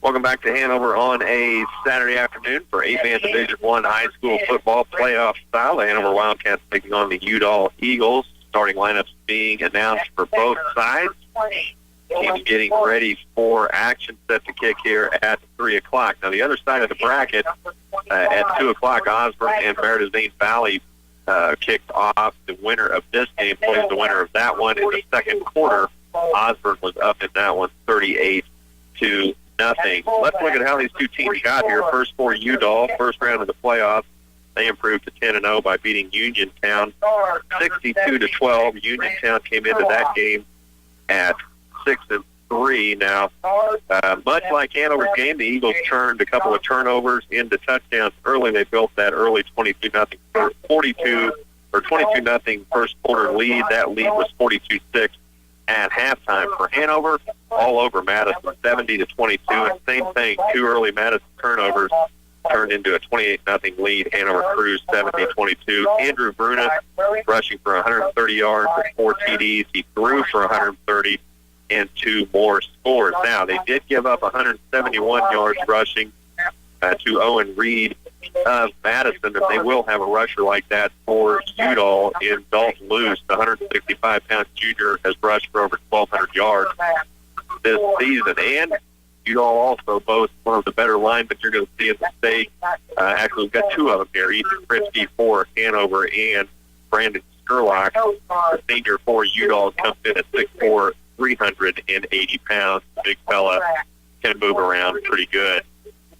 Welcome back to Hanover on a Saturday afternoon for 8-man Division I high school football playoff style. The Hanover Wildcats taking on the Udall Eagles. Starting lineups being announced for both sides. Teams getting ready for action set to kick here at 3 o'clock. Now, the other side of the bracket, at 2 o'clock, Osborne and Meredith Valley kicked off. The winner of this game plays the winner of that one. In the second quarter, Osborne was up in that one 38-0. Let's look at how these two teams got here. First for Udall, first round of the playoffs. They improved to 10-0 by beating Uniontown 62-12. Uniontown came into that game at 6-3. Now, much like Hanover's game, the Eagles turned a couple of turnovers into touchdowns early. They built that early 22-0 first quarter lead. That lead was 42-6 at halftime for Hanover. All over Madison, 70-22. And same thing, two early Madison turnovers turned into a 28-0 lead. Hanover cruised 70-22. Andrew Bruna rushing for 130 yards with 4 TDs. He threw for 130 and 2 more scores. Now, they did give up 171 yards rushing to Owen Reed of Madison, and they will have a rusher like that for Udall in Dalton Luce. The 165-pound junior has rushed for over 1,200 yards this season. And Udall also boasts one of the better linemen you're going to see in the state. Actually, we've got 2 of them here, Ethan Krinsky for Hanover and Brandon Skurlock, the senior for Udall, comes in at 6'4", 380 pounds. Big fella, can move around pretty good.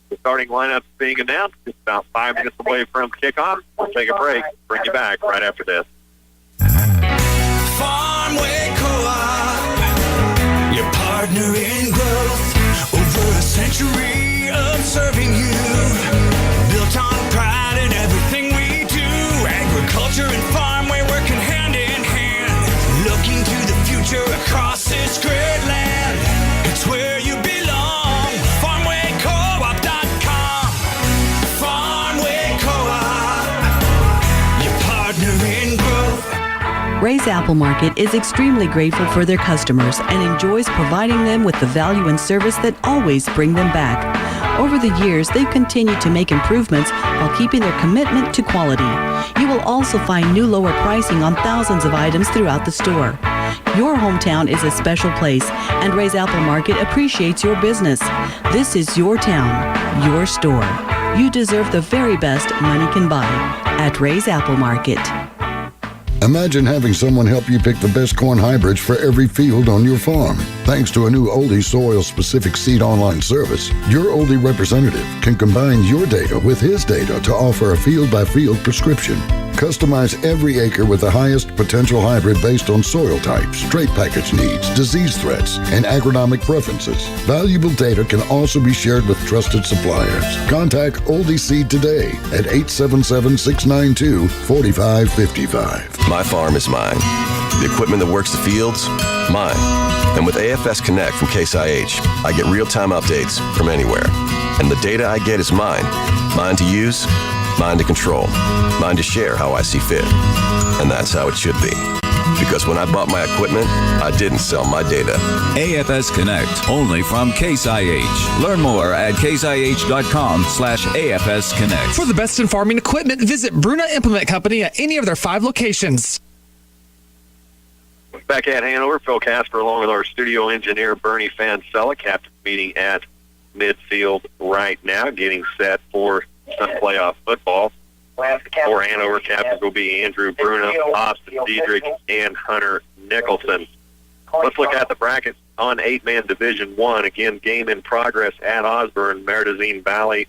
The starting lineup being announced. It's about 5 minutes away from kickoff. We'll take a break. Bring you back right after this. Farmway Co-op, your partner in growth. Over a century of serving you. Built on pride in everything we do. Agriculture and farmway working hand in hand. Looking to the future across this great land. It's where you belong. FarmwayCoop.com. Farmway Co-op, your partner in growth. Ray's Apple Market is extremely grateful for their customers and enjoys providing them with the value and service that always bring them back. Over the years, they've continued to make improvements while keeping their commitment to quality. You will also find new lower pricing on thousands of items throughout the store. Your hometown is a special place, and Ray's Apple Market appreciates your business. This is your town, your store. You deserve the very best money can buy at Ray's Apple Market. Imagine having someone help you pick the best corn hybrids for every field on your farm. Thanks to a new Oldie soil-specific seed online service, your Oldie representative can combine your data with his data to offer a field-by-field prescription. Customize every acre with the highest potential hybrid based on soil types, trait package needs, disease threats, and agronomic preferences. Valuable data can also be shared with trusted suppliers. Contact Oldie Seed today at 877-692-4555. My farm is mine. The equipment that works the fields, mine. And with AFS Connect from Case IH, I get real-time updates from anywhere. And the data I get is mine. Mine to use, mine to control, mine to share how I see fit. And that's how it should be. Because when I bought my equipment, I didn't sell my data. AFS Connect, only from Case IH. Learn more at caseih.com/AFS Connect. For the best in farming equipment, visit Bruna Implement Company at any of their 5 locations. Back at Hanover, Phil Casper along with our studio engineer, Bernie Fansella. Captain meeting at midfield right now, getting set for some playoff football. For Hanover, captains will be Andrew Bruna, Austin Diedrich, and Hunter Nicholson. Let's look at the brackets on 8-man Division I. Again, game in progress at Osborne. Meredith Valley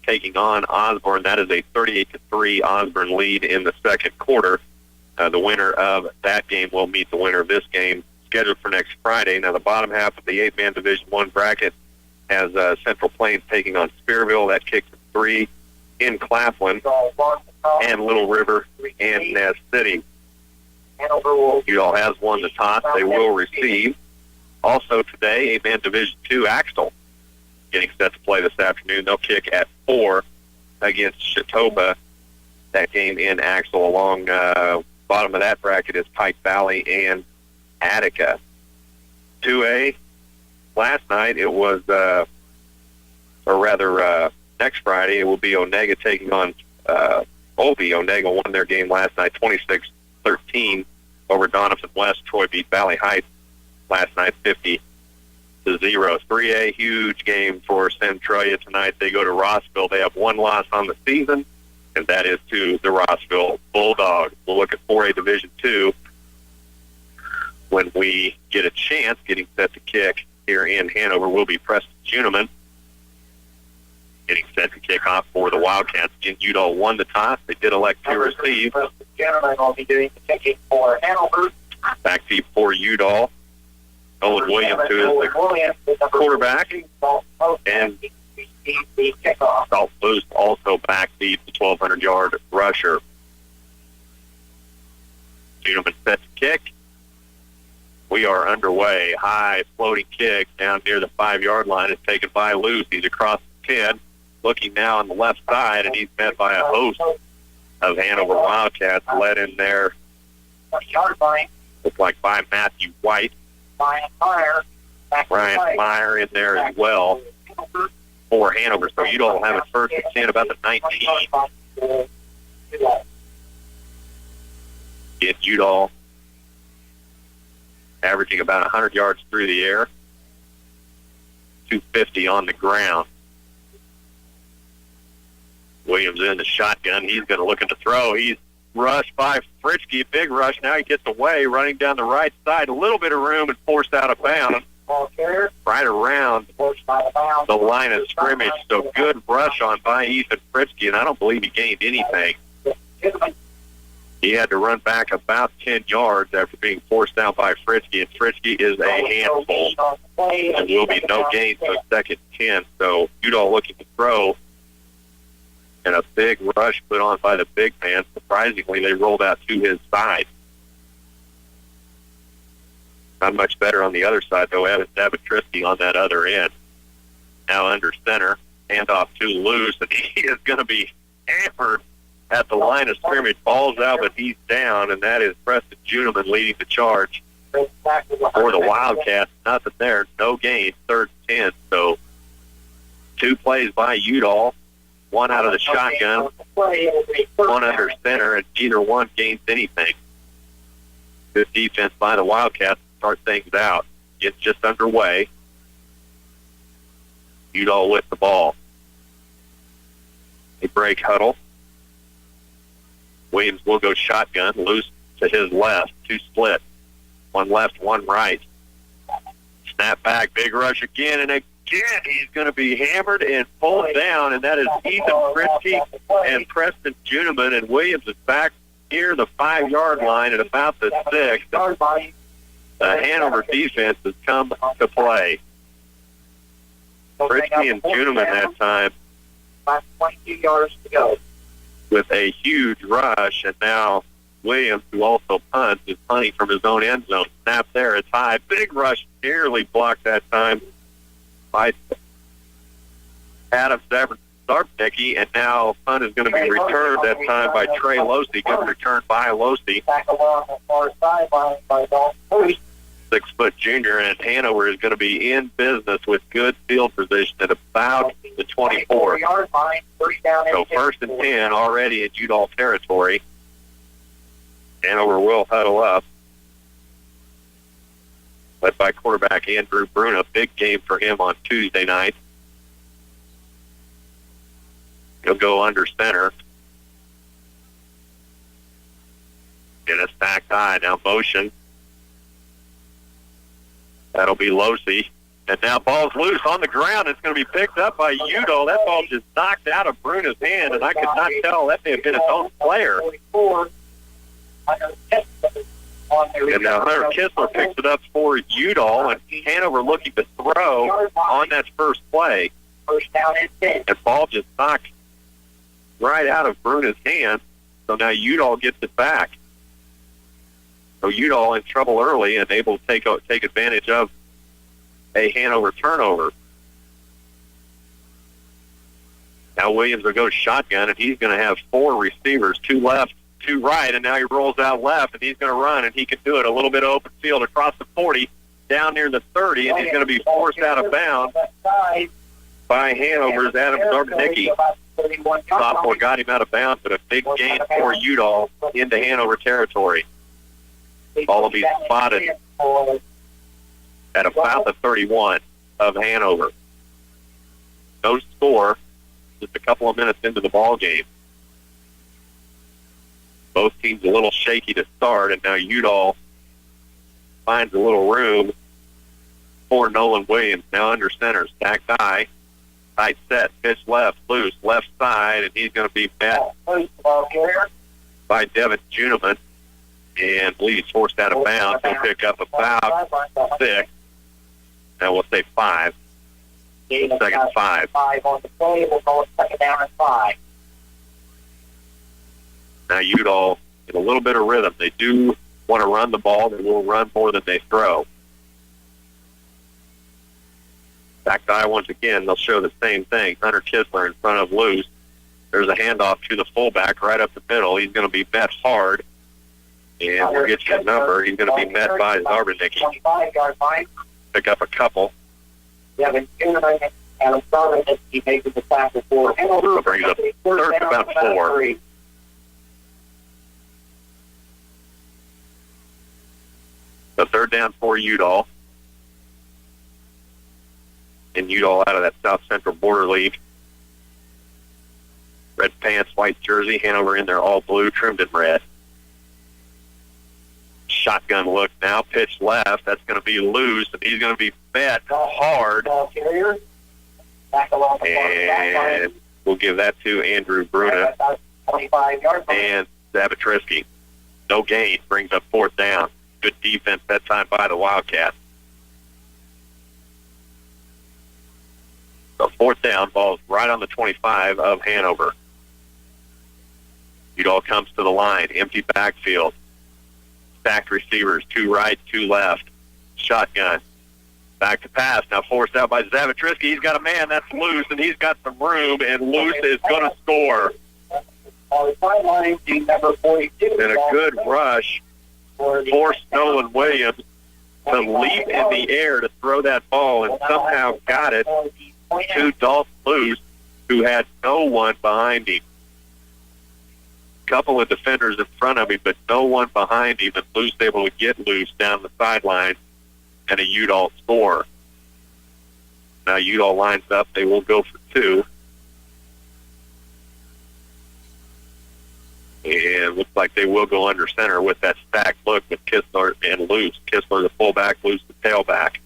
taking on Osborne. That is a 38-3 Osborne lead in the second quarter. The winner of that game will meet the winner of this game, scheduled for next Friday. Now, the bottom half of the 8-man Division I bracket has Central Plains taking on Spearville. That kicks at 3 in Claflin, and Little River and Nez City. Udall has won the toss. They will receive. Also today, 8-man Division II, Axtell getting set to play this afternoon. They'll kick at 4 against Chautauqua. That game in Axtell. Along bottom of that bracket is Pike Valley and Attica. 2A, last night it was next Friday, it will be Onega taking on Obie. Onega won their game last night, 26-13 over Donovan West. Troy beat Valley Heights last night, 50-0. 3A, huge game for Centralia tonight. They go to Rossville. They have one loss on the season, and that is to the Rossville Bulldogs. We'll look at 4A Division II when we get a chance. Getting set to kick here in Hanover will be Preston Juniman. Getting set to kick off for the Wildcats. Again, Udall won the toss. They did elect to receive. Preston Juniman will be doing the kicking for Hanover. Back deep for Udall. Owen Williams, who is the quarterback, and Salt Boost also back deep, the 1,200-yard rusher. Juniman set to kick. We are underway. High floating kick down near the 5-yard line is taken by Luce. He's across the 10, looking now on the left side, and he's met by a host of Hanover Wildcats led in there. Looks like by Matthew White. Ryan Meyer in there as well for Hanover. So Udall will have it first and 10 about the 19. Get Udall averaging about 100 yards through the air, 250 on the ground. Williams in the shotgun. He's going to look to throw. He's rushed by Fritschke, big rush. Now he gets away, running down the right side. A little bit of room and forced out of bounds. Right around the line of scrimmage. So good rush on by Ethan Fritschke, and I don't believe he gained anything. He had to run back about 10 yards after being forced out by Fritschke, and Fritschke is a handful. And will be no gain, so second 10. So Udall looking to throw. And a big rush put on by the big man. Surprisingly, they rolled out to his side. Not much better on the other side, though. Evan Davitriski on that other end. Now under center. Handoff to Luce, and he is going to be hammered at the line of scrimmage. Ball's out, but he's down, and that is Preston Juniman leading the charge for the Wildcats. Nothing there. No gain. Third and 10. So 2 plays by Udall. 1 out of the shotgun, 1 under center, and either one gains anything. Good defense by the Wildcats to start things out. Gets just underway. Udall with the ball. A break huddle. Williams will go shotgun, loose to his left, 2 split. 1 left, 1 right. Snap back, big rush again, and again he's going to be hammered and pulled down, and that is Ethan Fritschke and Preston Juniman, and Williams is back near the 5-yard line at about the 6. The Hanover defense has come to play. Fritschke and Juniman that time 22 yards to go. with a huge rush, and now Williams, who also punts, is punting from his own end zone. Snap there, it's high. Big rush, nearly blocked that time by Adam Zarpnicki, and now punt is going to be returned that time by Trey Losey. Good return by Losey. Back along the far sideline by Dalton Post. 6-foot junior, and Hanover is going to be in business with good field position at about the 24. So first and 10 already in Udall territory. Hanover will huddle up. Led by quarterback Andrew Bruna. Big game for him on Tuesday night. He'll go under center. In a stacked high. Now motion. That'll be Losey. And now ball's loose on the ground. It's going to be picked up by Udall. That ball just knocked out of Bruna's hand, and I could not tell. That may have been his own player. And now Hunter Kistler picks it up for Udall, and Hanover looking to throw on that first play. First down and 10. And ball just knocked right out of Bruna's hand. So now Udall gets it back. So Udall in trouble early and able to take advantage of a Hanover turnover. Now Williams will go shotgun, and he's going to have 4 receivers, 2 left, 2 right, and now he rolls out left, and he's going to run, and he can do it. A little bit of open field across the 40, down near the 30, and he's going to be forced out of bounds by Hanover's Adam Zarbanicki. Sophomore got him out of bounds, but a big gain for Udall into Hanover territory. Ball will be spotted at about the 31 of Hanover. No score, just a couple of minutes into the ball game. Both teams a little shaky to start, and now Udall finds a little room for Nolan Williams. Now under center, stacked high, tight set, pitch left, loose, left side, and he's going to be met by Devin Juneman. And Lee's forced out of bounds. He'll pick up about 6. Now we'll say 5. Second 5. 5 on the play. We'll go second down and 5. Now Udall in a little bit of rhythm. They do want to run the ball. They will run more than they throw. Back to eye once again. They'll show the same thing. Hunter Kisler in front of Luce. There's a handoff to the fullback right up the middle. He's going to be met hard. And we'll get you a number. He's going to be met by Zarbanicki. 25-yard line. Pick up a couple. Devin Juneman and Zarbanicki making the tackle for Hanover. So brings up third and about 4. The third down for Udall. And Udall out of that South Central Border League. Red pants, white jersey. Hanover in there all blue, trimmed in red. Shotgun look now. Pitch left. That's going to be loose, and he's going to be met hard. And we'll give that to Andrew Bruna. 25-yard line. And Zabatrisky. No gain. Brings up fourth down. Good defense that time by the Wildcats. So fourth down, ball's right on the 25 of Hanover. Udall comes to the line. Empty backfield. Stacked receivers, 2 right, 2 left. Shotgun. Back to pass. Now forced out by Zavatrisky. He's got a man that's loose, and he's got some room, and Luce is going to score. On the sideline, team number 42. And a good rush forced Nolan Williams to leap in the air to throw that ball, and somehow got it to Dalton Luce, who had no one behind him. Couple of defenders in front of him, but no one behind him, and Luce able to get loose down the sideline, and a Udall score. Now Udall lines up. They will go for 2. And looks like they will go under center with that stacked look with Kisler and Luce. Kisler the fullback, Luce the tailback.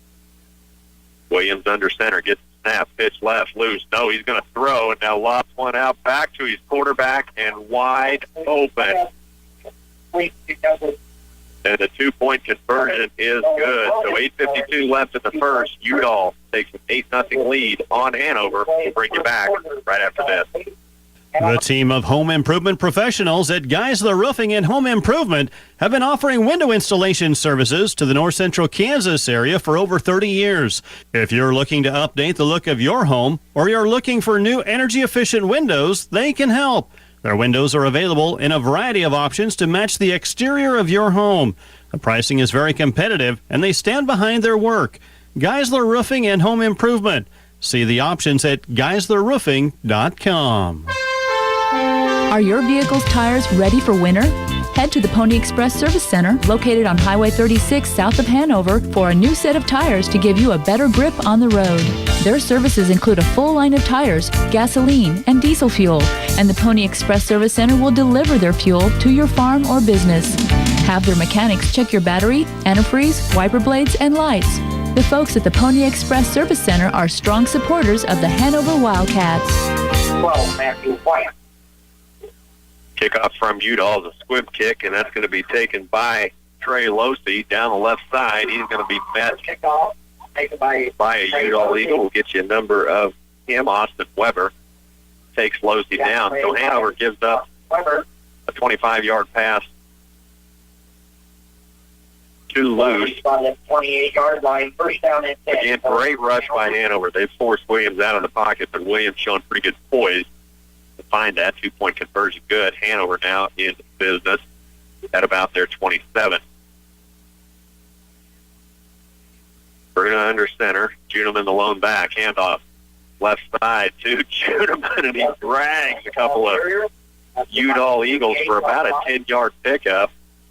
Williams under center, gets the snap, pitch left, Luce. No, he's going to throw, and now lobs one out back to his quarterback and wide open. And the 2-point conversion is good. So 8:52 left in the first. Udall takes an 8-0 lead on Hanover. We'll bring you back right after this. The team of home improvement professionals at Geisler Roofing and Home Improvement have been offering window installation services to the north central Kansas area for over 30 years. If you're looking to update the look of your home or you're looking for new energy-efficient windows, they can help. Their windows are available in a variety of options to match the exterior of your home. The pricing is very competitive, and they stand behind their work. Geisler Roofing and Home Improvement. See the options at geislerroofing.com. Are your vehicle's tires ready for winter? Head to the Pony Express Service Center, located on Highway 36 south of Hanover, for a new set of tires to give you a better grip on the road. Their services include a full line of tires, gasoline, and diesel fuel, and the Pony Express Service Center will deliver their fuel to your farm or business. Have their mechanics check your battery, antifreeze, wiper blades, and lights. The folks at the Pony Express Service Center are strong supporters of the Hanover Wildcats. 12, Matthew White. Kickoff from Udall is a squib kick, and that's going to be taken by Trey Losey down the left side. He's going to be met Kickoff taken by a Udall Eagle. We'll get you a number of him. Austin Weber takes Losey down. So Hanover gives up Weber. A 25-yard pass to Luce. On the 28-yard line, first down and 10. Again, great rush by Hanover. They forced Williams out of the pocket, but Williams showing pretty good poise to find that 2-point conversion good. Hanover now in business at about their 27. Bruna under center. Juneman the lone back. Handoff left side to Juneman, and he drags a couple of Udall Eagles for about a 10-yard pickup.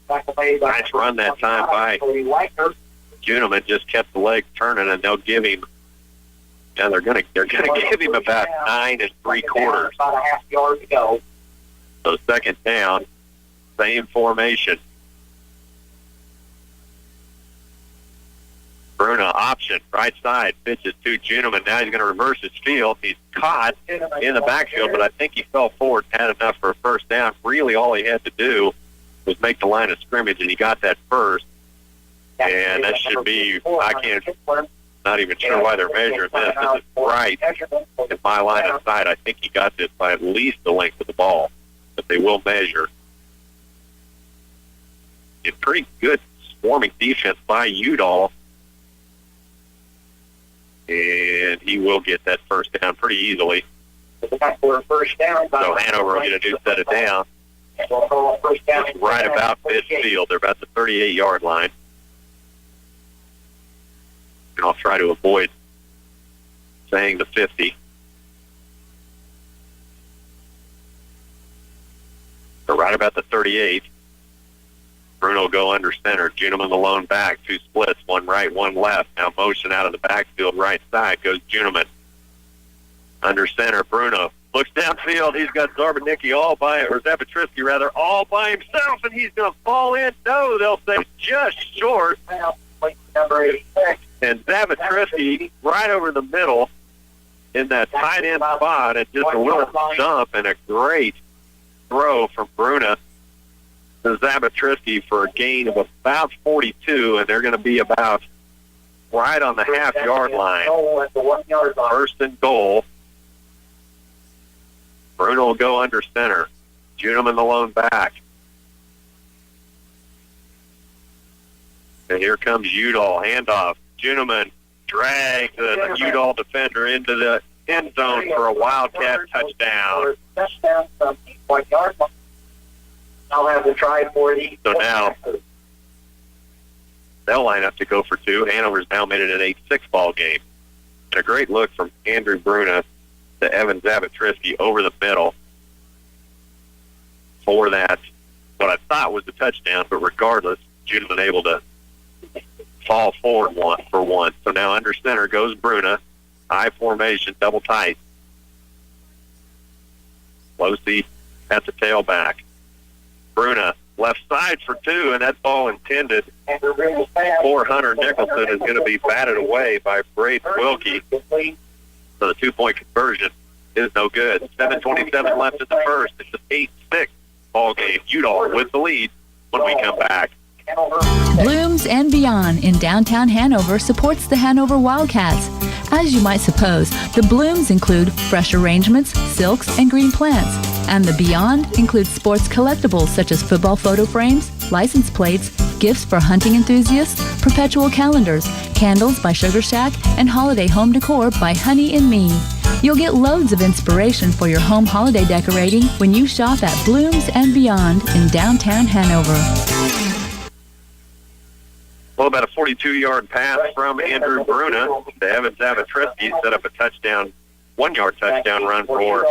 Nice run that time by Juneman. Just kept the legs turning, and they'll give him. And they're gonna give him about 9 3/4. About a half yard to go. So second down, same formation. Bruno option, right side, pitches to Juneman. Now he's going to reverse his field. He's caught in the backfield, but I think he fell forward and had enough for a first down. Really all he had to do was make the line of scrimmage, and he got that first. And that should be, not even sure why they're measuring this. This is right in my line of sight. I think he got this by at least the length of the ball, but they will measure. A pretty good swarming defense by Udall. And he will get that first down pretty easily. So Hanover will get a new set of down. It's right about midfield. They're about the 38-yard line. And I'll try to avoid saying the 50. So right about the 38. Bruno go under center. Juneman the lone back. 2 splits, one right, one left. Now motion out of the backfield, right side goes Juneman. Under center, Bruno looks downfield. He's got Zabatrisky all by himself, and he's going to fall in. No, they'll say just short. Number 86. And Zabatrisky right over the middle in that tight end spot, and just a little jump and a great throw from Bruno to Zabatrisky for a gain of about 42, and they're going to be about right on the half-yard line. First and goal. Bruno will go under center. Juneman the lone back. And here comes Udall. Handoff. Juneman drags the Udall defender into the end zone for a Wildcat touchdown. Touchdown from 1 yard line. I'll have to try for the. So now they'll line up to go for 2. Hanover's now made it an 8-6 ball game. And a great look from Andrew Bruna to Evan Zabatrisky over the middle for that, what I thought was a touchdown, but regardless, Juneman able to fall forward for one. So now under center goes Bruna. High formation, double tight. Losey at the tailback. Bruna, left side for 2, and that ball intended for Hunter Nicholson is going to be batted away by Braden Wilkie. So the 2-point conversion is no good. 7:27 left in the first. It's an 8-6 ball game. Udall with the lead when we come back. Blooms and Beyond in downtown Hanover supports the Hanover Wildcats. As you might suppose, the Blooms include fresh arrangements, silks, and green plants. And the Beyond includes sports collectibles such as football photo frames, license plates, gifts for hunting enthusiasts, perpetual calendars, candles by Sugar Shack, and holiday home decor by Honey and Me. You'll get loads of inspiration for your home holiday decorating when you shop at Blooms and Beyond in downtown Hanover. Well, about a 42-yard pass from Andrew Bruna to Evan Zabatrisky set up a touchdown, 1-yard touchdown run for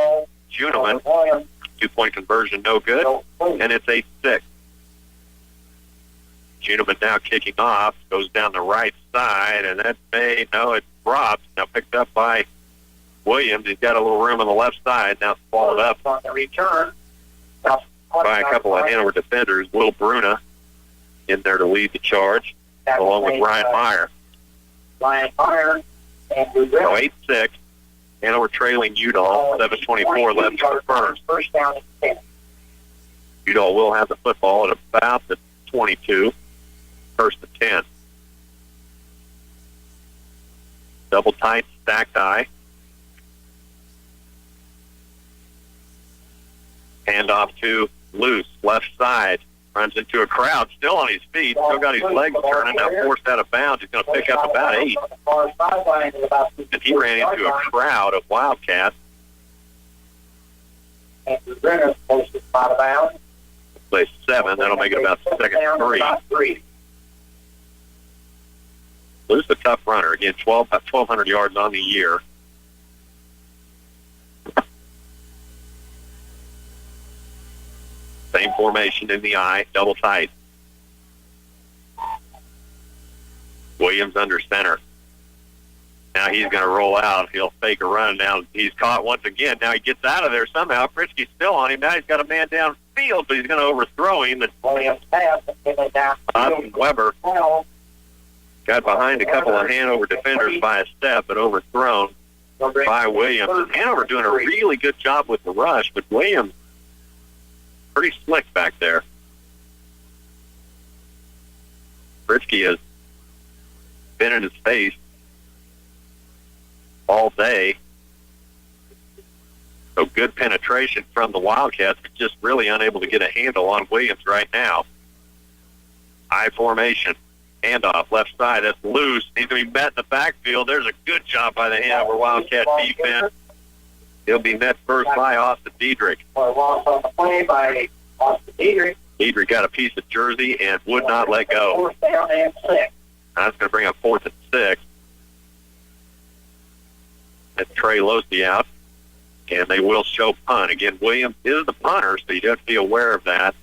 Juneman. 2-point conversion, no good, and it's 8-6. Juneman now kicking off, goes down the right side, and that it drops. Now picked up by Williams. He's got a little room on the left side. Now followed up on the return by a couple of Hanover defenders. Will Bruna in there to lead the charge, along with Ryan Meyer. Andrew Bruna. So 8-6. Hanover trailing Udall. 7:24 left in the first. First down and 10. Udall will have the football at about the 22. First and 10. Double tight, stacked eye. Handoff to Loose, left side. Runs into a crowd, still on his feet. Still got his legs turning, now forced out of bounds. He's going to pick up about 8. And he ran into a crowd of Wildcats. Andrew Bruna posted out of bounds. Play 7. That'll make it about second and 3. Loose a tough runner. Again, about 1,200 yards on the year. Same formation in the eye, double tight. Williams under center. Now he's going to roll out. He'll fake a run. Now he's caught once again. Now he gets out of there somehow. Fritzke's still on him. Now he's got a man downfield, but he's going to overthrow him. And Williams pass. Weber got behind a couple of Hanover defenders by a step, but overthrown by Williams. And Hanover doing a really good job with the rush, but Williams pretty slick back there. Fritzke has been in his face all day. So good penetration from the Wildcats, but just really unable to get a handle on Williams right now. High formation. Handoff, left side. That's loose. Needs to be met in the backfield. There's a good job by the Hanover Wildcat defense. He'll be met first by Austin Diedrich. Loss on the play by Austin Diedrich. Diedrich got a piece of jersey and would not let go. Fourth down and 6. That's going to bring up 4th and 6. That's Trey Losey out. And they will show punt. Again, Williams is the punter, so you have to be aware of that.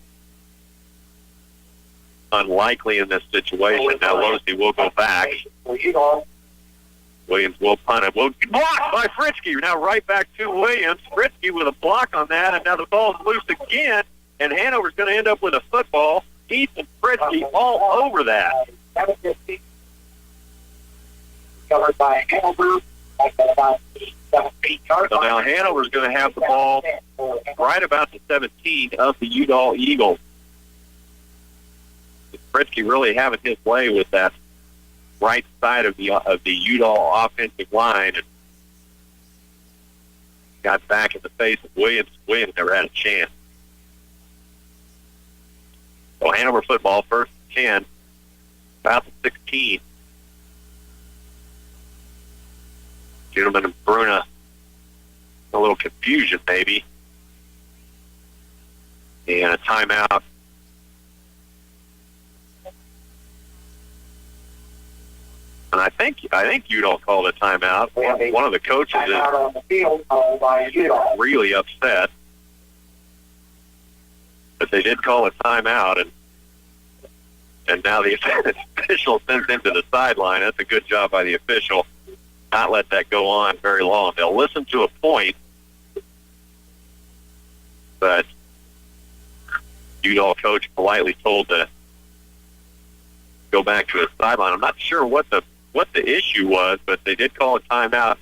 Unlikely in this situation. Now Losey will go back. Williams will punt it. Will blocked by Fritzke. Now right back to Williams. Fritzke with a block on that, and now the ball's loose again, and Hanover's going to end up with a football. Ethan Fritzke all over that. Covered by Hanover. So now Hanover's going to have the ball right about the 17 of the Udall Eagles. Fritzke really having his way with that right side of the Udall offensive line, and got back in the face of Williams. Williams never had a chance. So Hanover football, 1st and 10, about the 16. Gentleman and Bruna, a little confusion maybe, and a timeout. And I think Udall called a timeout. One of the coaches is really upset, but they did call a timeout, and now the official sends him to the sideline. That's a good job by the official. Not let that go on very long. They'll listen to a point, but Udall coach politely told to go back to his sideline. I'm not sure what the issue was, but they did call a timeout.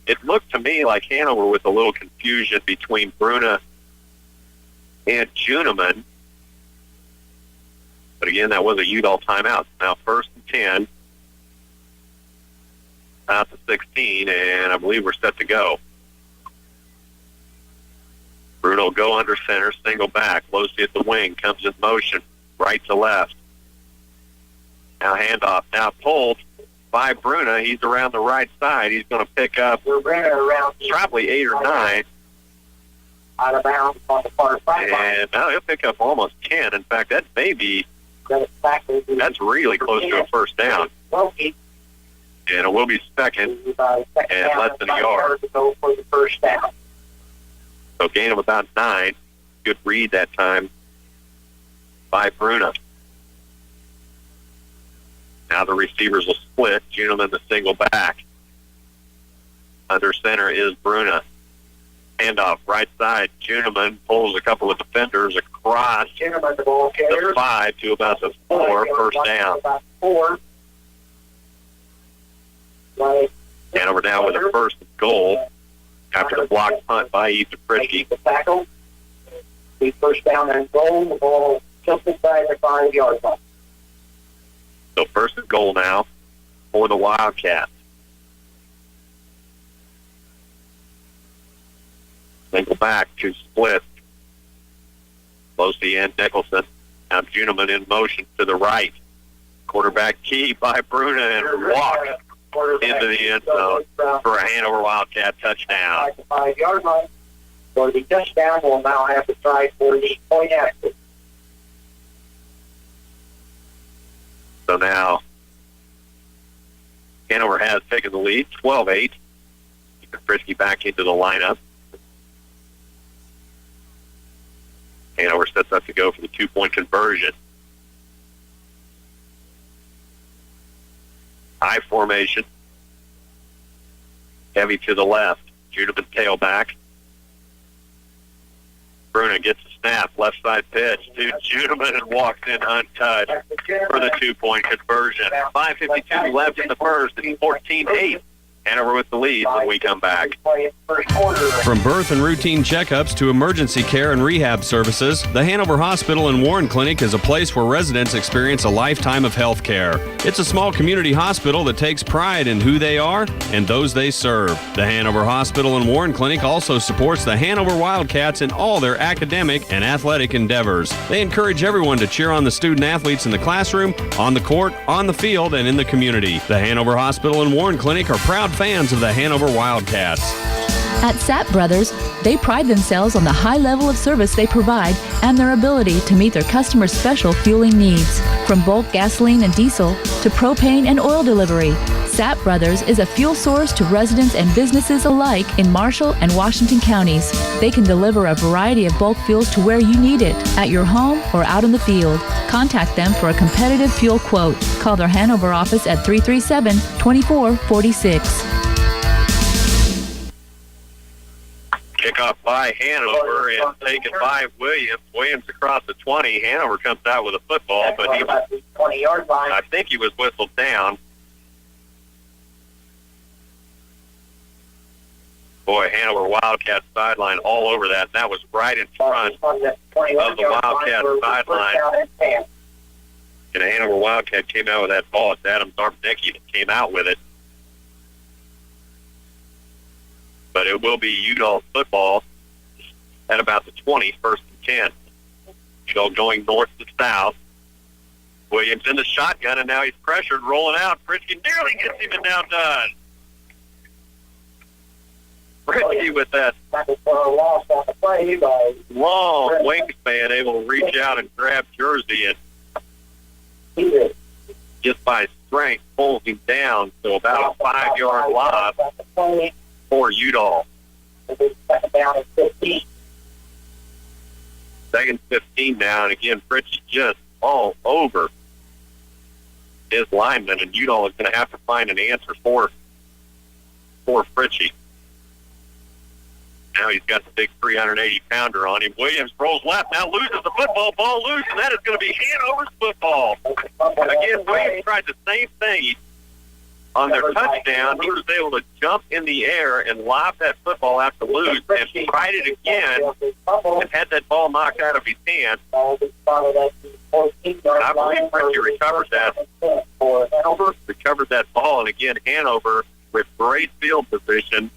It looked to me like Hanover with a little confusion between Bruna and Juneman. But again, that was a Udall timeout. Now 1st and 10. Out to 16, and I believe we're set to go. Bruno will go under center, single back. Losey at the wing, comes in motion, right to left. Now handoff, now pulled by Bruna. He's around the right side. He's going to pick up probably 8 or 9. Out of bounds on the far side. And now he'll pick up almost 10. In fact, that may be, that's really close to a first down. And it will be second and less than a yard. For the first down. So gain of about 9. Good read that time by Bruna. Now the receivers will split. Juneman the single back. Under center is Bruna. Handoff right side. Juneman pulls a couple of defenders across the 5 to about the 4. First down. Hanover now with a 1st and goal after the block punt by Ethan Fritzke. The tackle. The first down and goal. The ball just inside the 5-yard line. So 1st and goal now for the Wildcats. Single back to split. Losey and Nicholson. Now Juneman in motion to the right. Quarterback key by Bruna and walk into the end zone for a Hanover Wildcat touchdown. 5-yard line. For the touchdown, we'll now have to try for the point after. So now Hanover has taken the lead, 12-8. Fritzke back into the lineup. Hanover sets up to go for the 2-point conversion. High formation. Heavy to the left. Judeman tailback. Bruna gets a snap. Left side pitch to Judeman and walks in untouched for the 2-point conversion. 5:52 left in the first. It's 14-8. Hanover with the lead when we come back. From birth and routine checkups to emergency care and rehab services, the Hanover Hospital and Warren Clinic is a place where residents experience a lifetime of health care. It's a small community hospital that takes pride in who they are and those they serve. The Hanover Hospital and Warren Clinic also supports the Hanover Wildcats in all their academic and athletic endeavors. They encourage everyone to cheer on the student athletes in the classroom, on the court, on the field, and in the community. The Hanover Hospital and Warren Clinic are proud fans of the Hanover Wildcats. At Sapp Brothers, they pride themselves on the high level of service they provide and their ability to meet their customers' special fueling needs. From bulk gasoline and diesel to propane and oil delivery, Sapp Brothers is a fuel source to residents and businesses alike in Marshall and Washington counties. They can deliver a variety of bulk fuels to where you need it, at your home or out in the field. Contact them for a competitive fuel quote. Call their Hanover office at 337-2446. Kickoff by Hanover and taken by Williams. Williams across the 20. Hanover comes out with a football, but he was, 20-yard line. I think he was whistled down. Boy, Hanover Wildcats sideline all over that. That was right in front of the Wildcats sideline. And a Hanover Wildcat came out with that ball. It's Adam Zarbnicki that came out with it. But it will be Udall football at about the 20, 1st and 10. Udall going north to south. Williams in the shotgun, and now he's pressured, rolling out. Fritchie nearly gets him and now does. Fritchie with that long wingspan, able to reach out and grab Jersey, and just by strength pulls him down to about a 5-yard loss for Udall. Second down and 15. Second 15 now, and again, Fritchie just all over his lineman, and Udall is going to have to find an answer for Fritchie. Now he's got the big 380-pounder on him. Williams rolls left, now loses the football, ball loose, and that is going to be Hanover's football. Again, Williams tried the same thing on their touchdown. He was able to jump in the air and lob that football out to loose and tried it again and had that ball knocked out of his hand. I believe Fritchie recovered that ball, and again, Hanover with great field position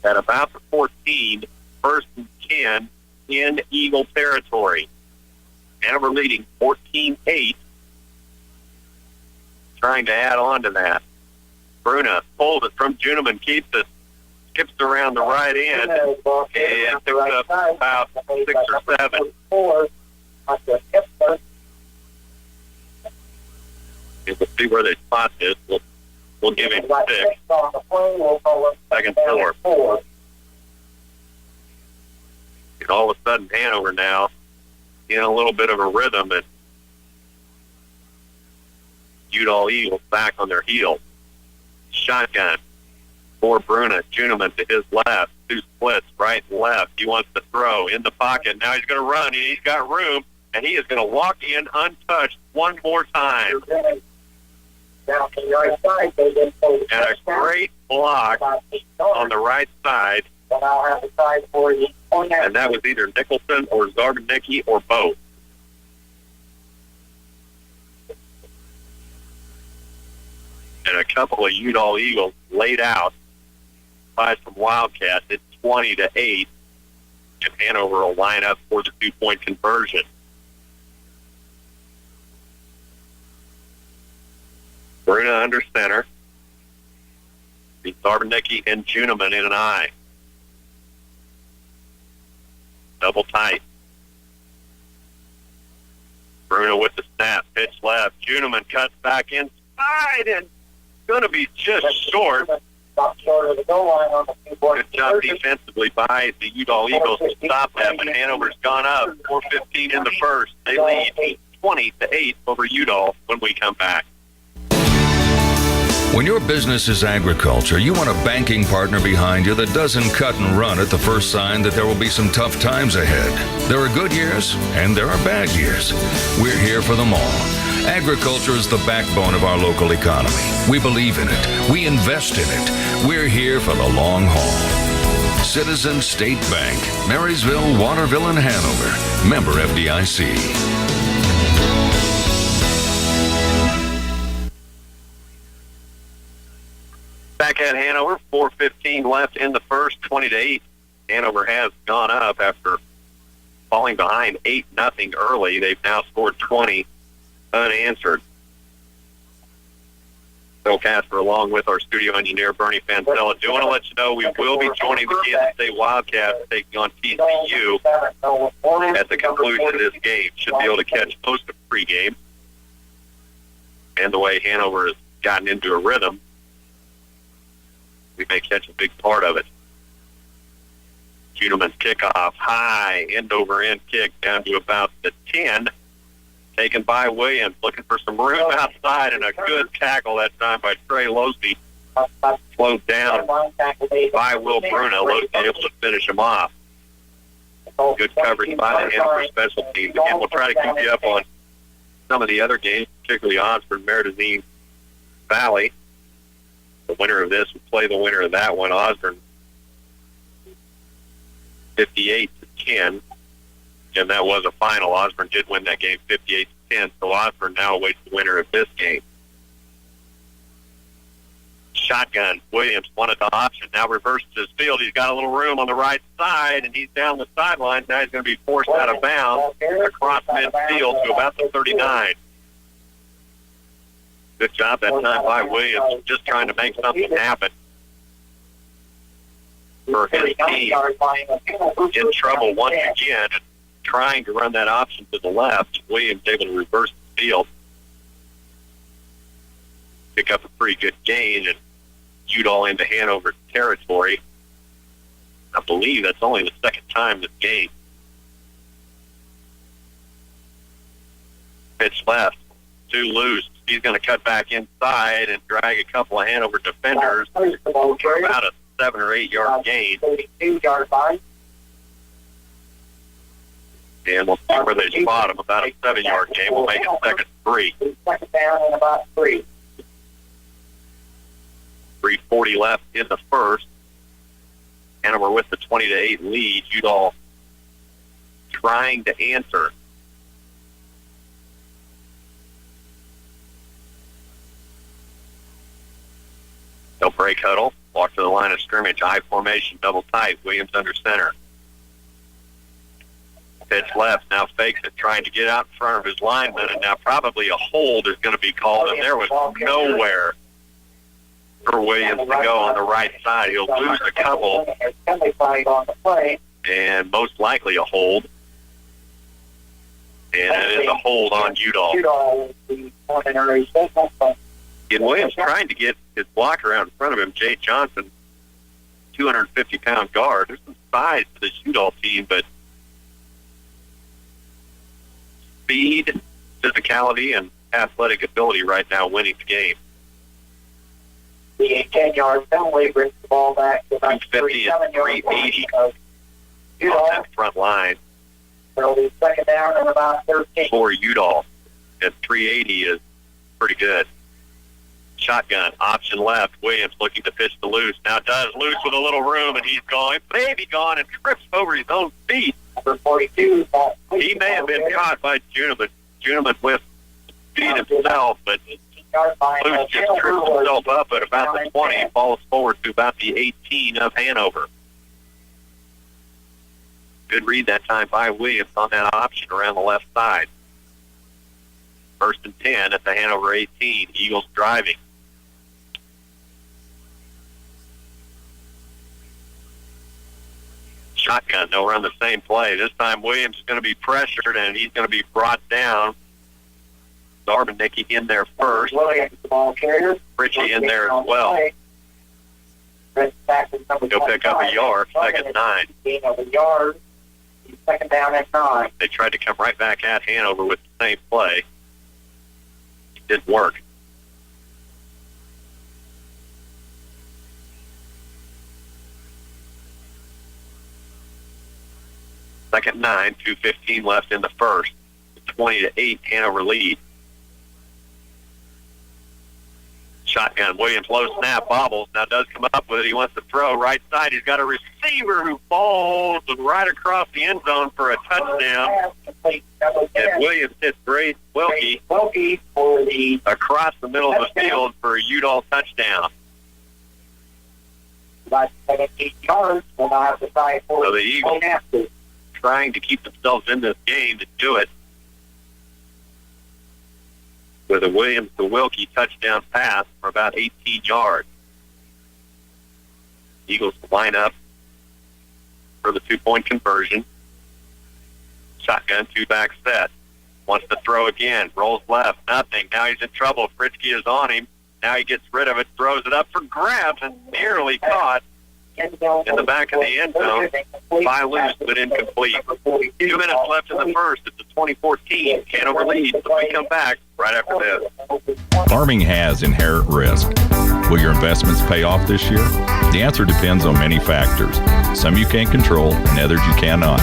at about the 14, 1st and 10 in Eagle territory. Hanover leading 14-8. Trying to add on to that. Bruna pulls it from Juneman, keeps it, skips around the right end, and picks up about 6 or 7. We'll see where they spot this. We'll give him 6. Second 4. And all of a sudden, Hanover now in a little bit of a rhythm, and Udall Eagles back on their heels. Shotgun for Bruna. Juneman to his left. 2 splits, right and left. He wants to throw in the pocket. Now he's going to run. He's got room, and he is going to walk in untouched one more time. And a great block on the right side. And that was either Nicholson or Zarbnicki or both. And a couple of Udall Eagles laid out by some Wildcats at 20-8. And Hanover will line up for the 2-point conversion. Bruna under center. It's Zarbnicki and Juneman in an eye. Double tight. Bruna with the snap. Pitch left. Juneman cuts back inside and going to be just short Stop short of the goal line on the keyboard. Good job defensively by the Udall Eagles to stop that, but Hanover's gone up. 4:15 in the first. They lead 20-8 over Udall when we come back. When your business is agriculture, you want a banking partner behind you that doesn't cut and run at the first sign that there will be some tough times ahead. There are good years and there are bad years. We're here for them all. Agriculture is the backbone of our local economy. We believe in it. We invest in it. We're here for the long haul. Citizens State Bank, Marysville, Waterville, and Hanover. Member FDIC. Back at Hanover, 4:15 left in the first, 20-8. Hanover has gone up after falling behind 8-0 early. They've now scored 20 unanswered. Phil Casper along with our studio engineer, Bernie Fancella. Do want to let you know we will be joining the Kansas State Wildcats taking on TCU at the conclusion of this game. Should be able to catch most of pregame. And the way Hanover has gotten into a rhythm, we may catch a big part of it. Juneman's kickoff, high, end-over-end kick down to about the 10. Taken by Williams, looking for some room outside, and a good tackle that time by Trey Losey. Slowed down by Will Bruno. Losey able to finish him off. Good coverage by the Hanover special teams. Again, we'll try to keep you up on some of the other games, particularly Osborne, Meredith Valley. The winner of this will play the winner of that one. Osborne 58-10. And that was a final. Osborne did win that game 58-10. So Osborne now awaits the winner of this game. Shotgun. Williams wanted the option. Now reverses his field. He's got a little room on the right side, and he's down the sideline. Now he's going to be forced out of bounds across midfield to about the 39. Good job that time by Williams, just trying to make something happen for his team. In trouble once again, and trying to run that option to the left. Williams able to reverse the field, pick up a pretty good gain, and Udall into Hanover territory. I believe that's only the second time this game. Pitch left, too loose. He's going to cut back inside and drag a couple of Hanover defenders for about a 7 or 8 yard gain. 32-yard line. And we'll see where they spot him. About a 7 yard gain. We'll make it second 3. Second down and about 3. 3:40 left in the first. Hanover with the 20-8 lead. Udall trying to answer. They'll break huddle, walk to the line of scrimmage, I formation, double tight, Williams under center. Pitch left, now fakes it, trying to get out in front of his lineman, and now probably a hold is going to be called, and there was nowhere for Williams to go on the right side. He'll lose a couple, and most likely a hold. And it is a hold on Udall. And Williams trying to get his blocker out in front of him, Jay Johnson, 250-pound guard. There's some size to this Udall team, but speed, physicality, and athletic ability right now winning the game. The 10-yard penalty brings the ball back to about 350 and 380 on that front line. So the second down and about 13. For Udall, at 380 is pretty good. Shotgun, option left. Williams looking to pitch to Loose. Now does Loose with a little room, and he's going, maybe gone, and trips over his own feet. Number 42. He may have been caught by Juneman. Juneman with speed himself, but Loose just trips himself up at about the 20 and falls forward to about the 18 of Hanover. Good read that time by Williams on that option around the left side. First and 10 at the Hanover 18. Eagles driving. Shotgun, they'll run the same play. This time Williams is going to be pressured, and he's going to be brought down. Darbennicki in there first. Ritchie in there as well. He'll pick up a yard, second 9. Gain of a yard. Second down at 9. They tried to come right back at Hanover with the same play. It didn't work. Second 9, 2:15 left in the first. 20-8, Hanover lead. Shotgun, Williams, low snap, bobbles. Now does come up with it. He wants to throw right side. He's got a receiver who falls right across the end zone for a touchdown. And Williams hits Grace Wilkie for the across the middle of the field for a Udall touchdown. About 17 yards. Will now have to try for So the Eagles trying to keep themselves in this game to do it with a Williams to Wilkie touchdown pass for about 18 yards. Eagles line up for the 2-point conversion. Shotgun, 2-back set. Wants to throw again. Rolls left. Nothing. Now he's in trouble. Fritzke is on him. Now he gets rid of it. Throws it up for grabs and nearly caught in the back of the end zone by loose, but incomplete. 2 minutes left in the first. It's a 2014 Hanover lead. So we come back right after this. Farming has inherent risk. Will your investments pay off this year? The answer depends on many factors. Some you can control and others you cannot.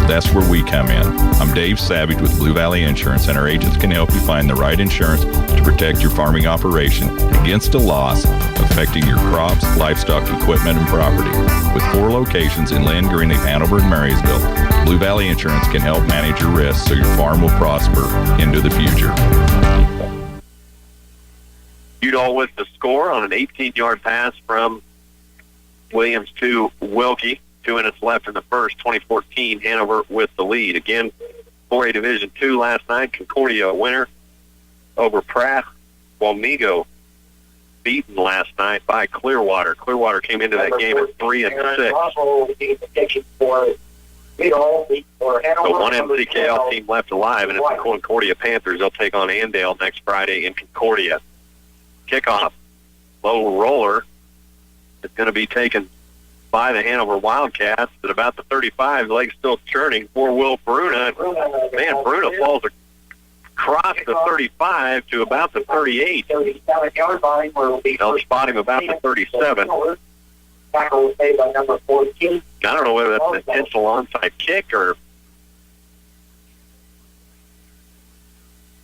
That's where we come in. I'm Dave Savage with Blue Valley Insurance, and our agents can help you find the right insurance to protect your farming operation against a loss affecting your crops, livestock, equipment, and property. With 4 locations in Lynn, Greeley, Hanover, and Marysville, Blue Valley Insurance can help manage your risks so your farm will prosper into the future. Udall with the score on an 18-yard pass from Williams to Wilkie. 2 minutes left in the first. 2014 Hanover with the lead. Again, 4A Division II last night. Concordia winner over Pratt. Wamego beaten last night by Clearwater. Clearwater came into that game at 3-6. The one MCKL team left alive, and it's the Concordia Panthers. They'll take on Andale next Friday in Concordia. Kickoff, low roller. It's going to be taken by the Hanover Wildcats at about the 35. The leg's still churning for Will Bruna. Man, Bruna falls across the 35 to about the 38. They'll spot him about the 37. Tackle was made by number 14. I don't know whether that's an intentional onside kick or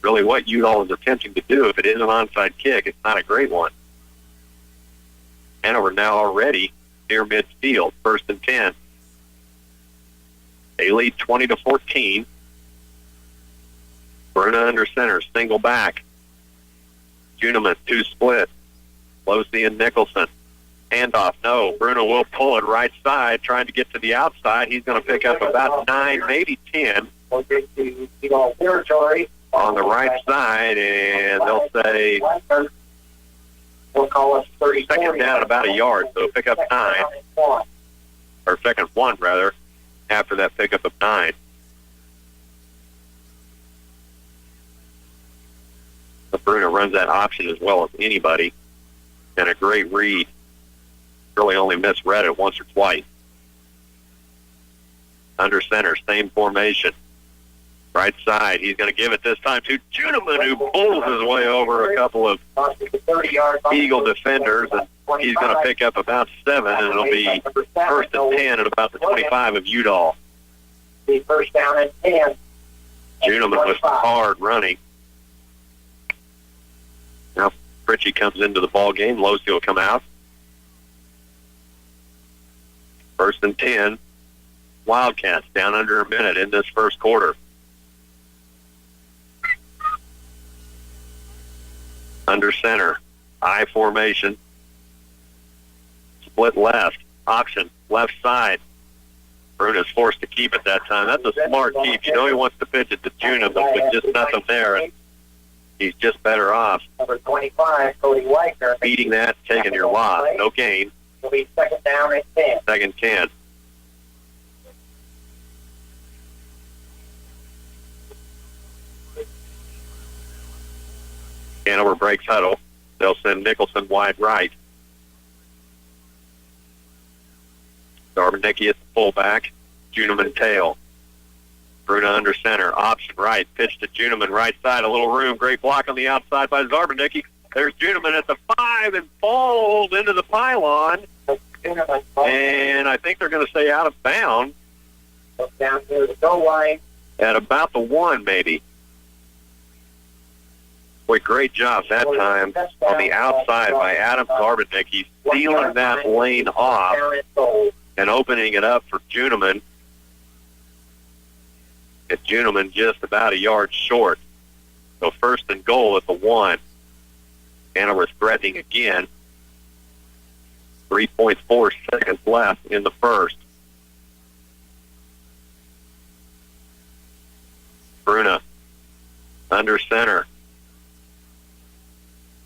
really what Udall is attempting to do. If it is an onside kick, it's not a great one. Hanover now already near midfield, 1st and 10. They lead 20-14. Bruna under center, single back. Juneman, 2 split. Losey and Nicholson. Handoff, no. Bruna will pull it right side, trying to get to the outside. He's going to pick up about 9, maybe 10 territory on the right side, and they'll say we'll call us 30 second down about a yard, so pick up 9, or second 1 rather, after that pickup of 9. The Bruna runs that option as well as anybody, and a great read. Really only misread it once or twice. Under center, same formation. Right side, he's going to give it this time to Juneman, who pulls his way over a couple of Eagle defenders, and he's going to pick up about 7, and it'll be 1st and 10 at about the 25 of Udall. The first down and 10. Juneman was hard running. Now Fritchie comes into the ball game. Losey will come out. 1st and 10. Wildcats down under a minute in this first quarter. Under center, I formation, split left, option, left side. Bruna's forced to keep it that time. That's a smart keep. You know he wants to pitch it to Juneman, but just nothing there. And he's just better off. Number 25, Cody Weicker. Beating that, taking your loss. No gain. Will be second down and 10. Second 10. Hanover breaks huddle. They'll send Nicholson wide right. Zarbenicki at the fullback. Juneman tail. Bruna under center. Option right. Pitch to Juneman right side. A little room. Great block on the outside by Zarbenicki. There's Juneman at the 5 and falls into the pylon. And I think they're going to stay out of bounds. Down to the goal line. At about the 1, maybe. Boy, great job that time on the outside by Adam Zarbenicki, stealing that lane off and opening it up for Juneman. And Juneman just about a yard short. So first and goal at the 1. Hanover's threatening again. 3.4 seconds left in the first. Bruna under center.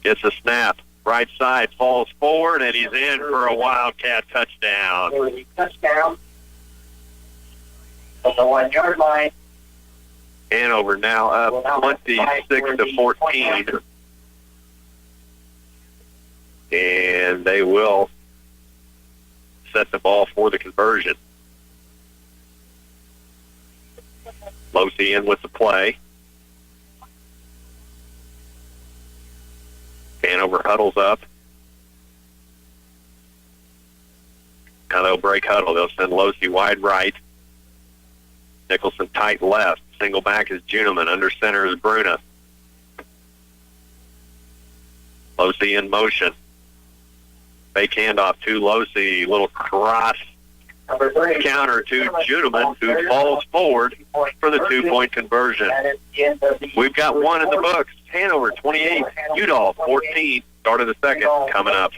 Gets a snap. Right side falls forward, and he's in for a Wildcat touchdown. Touchdown. From the 1 yard line. Hanover now up 26-14. And they will set the ball for the conversion. Losey in with the play. Hanover huddles up. Now they'll break huddle. They'll send Losey wide right. Nicholson tight left. Single back is Juneman. Under center is Bruna. Losey in motion. Fake handoff to Losey. Little cross counter to Juneman, who falls forward for the 2-point conversion. We've got one in the books. Hanover 28, Udall 14. Start of the second coming up.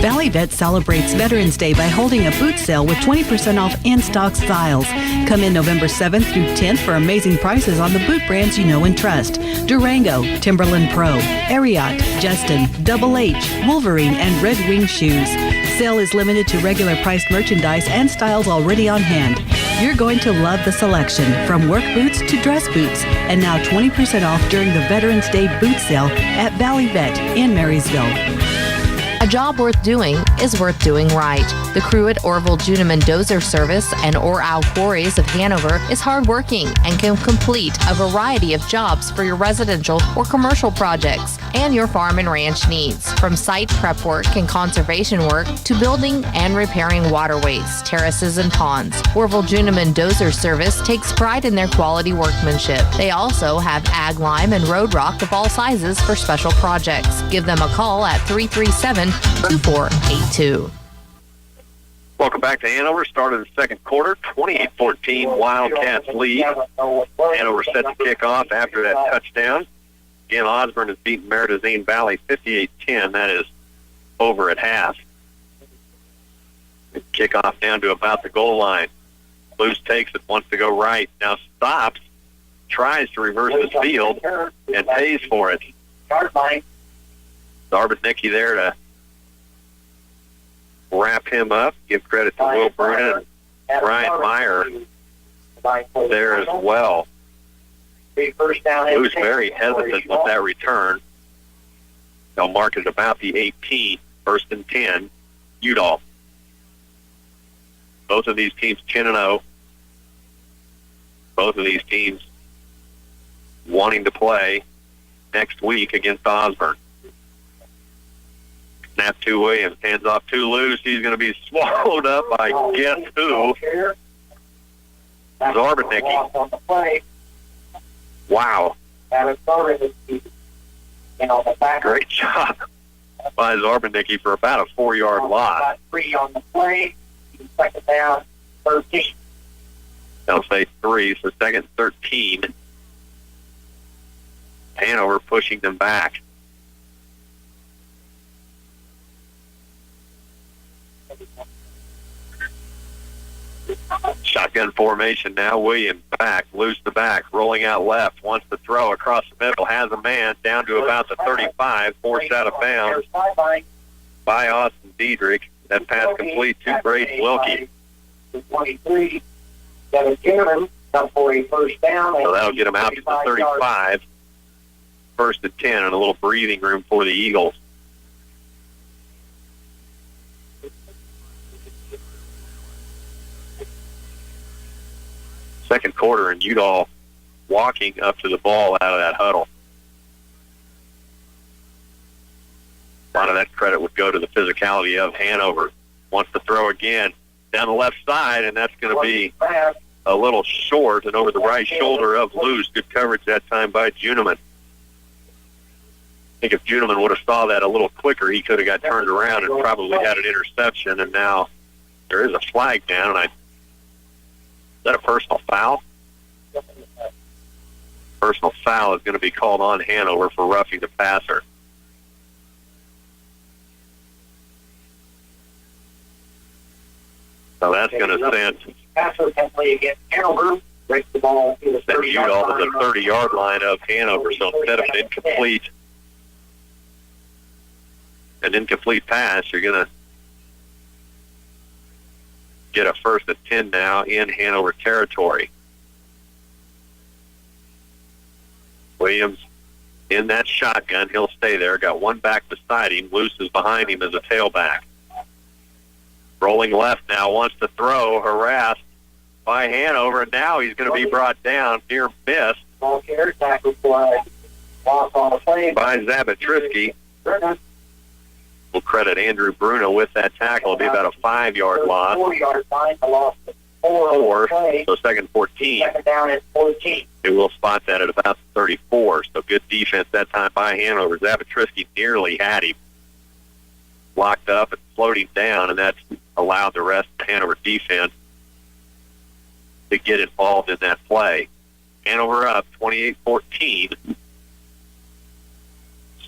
Valley Vet celebrates Veterans Day by holding a boot sale with 20% off in-stock styles. Come in November 7th through 10th for amazing prices on the boot brands you know and trust. Durango, Timberland Pro, Ariat, Justin, Double H, Wolverine, and Red Wing shoes. Sale is limited to regular priced merchandise and styles already on hand. You're going to love the selection, from work boots to dress boots. And now 20% off during the Veterans Day boot sale at Valley Vet in Marysville. A job worth doing is worth doing right. The crew at Orville Juneman Dozer Service and Oral Quarries of Hanover is hardworking and can complete a variety of jobs for your residential or commercial projects and your farm and ranch needs, from site prep work and conservation work to building and repairing waterways, terraces, and ponds. Orville Juneman Dozer Service takes pride in their quality workmanship. They also have ag lime and road rock of all sizes for special projects. Give them a call at 337-2482. Welcome back to Hanover. Start of the second quarter, 28-14, Wildcats lead. Hanover set to kick off after that touchdown. Again, Osborne has beaten Meridazine Valley 58-10. That is over at half. Kickoff down to about the goal line. Luce takes it, wants to go right. Now stops, tries to reverse the field, and pays for it. Zarbenicki there to wrap him up. Give credit to Will Bruna and Brian Meyer there as well. Luce very hesitant with that return. They'll mark it about the 18, 1st and 10, Udall. Both of these teams 10-0. Both of these teams wanting to play next week against Osborne. Snap to Williams, hands off to Luce. He's going to be swallowed up by guess who? Zarbenicki. Wow. Great job by Zarbenicki for about a 4-yard loss. 3 on the play. Second down, 13. They'll say 3, so second 13. Hanover pushing them back. Shotgun formation now. Williams back, loose the back, rolling out left, wants to throw across the middle, has a man down to about the 35, forced out of bounds by Austin Diedrich. That pass complete to Braden Wilkie. 23, Devin Timmerman, up for a first down. So that'll get him out to the 35. 1st and 10, and a little breathing room for the Eagles. second quarter, and Udall walking up to the ball out of that huddle. A lot of that credit would go to the physicality of Hanover. Wants to throw again down the left side, and that's going to be a little short and over the right shoulder of Luce. Good coverage that time by Juniman. I think if Juniman would have saw that a little quicker, he could have got turned around and probably had an interception, and now there is a flag down. Is that a personal foul? Personal foul is going to be called on Hanover for roughing the passer. So that's going to send passer can play against Hanover. Breaks the ball to the 30 Udall to the 30-yard line of Hanover. So instead of an incomplete pass, you're going to get a 1st and 10 now in Hanover territory. Williams in that shotgun. He'll stay there. Got one back beside him. Luce is behind him as a tailback. Rolling left now, wants to throw, harassed by Hanover, and now he's going to be brought down, near miss ball carrier tackle flag. Loss on the play by Zabatrisky. We'll credit Andrew Bruno with that tackle. It'll be about a 5-yard loss. 4-yard line, a loss of 4. So second 14. Second down at 14. It will spot that at about 34. So good defense that time by Hanover. Zabatrisky nearly had him locked up and floating down, and that's allowed the rest of the Hanover defense to get involved in that play. Hanover up 28-14.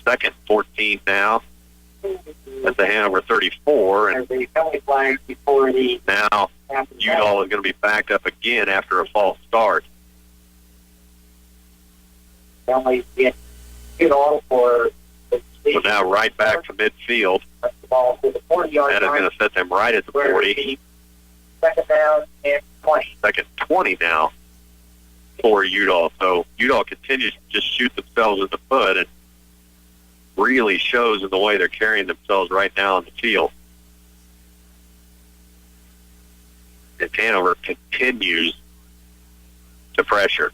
Second 14 now at the Hanover 34. And now Udall is going to be backed up again after a false start. So now right back to midfield. That is going to set them right at the 40. Second down and 20. Second 20 now for Udall. So Udall continues to just shoot themselves in the foot, and really shows in the way they're carrying themselves right now on the field. And Hanover continues to pressure.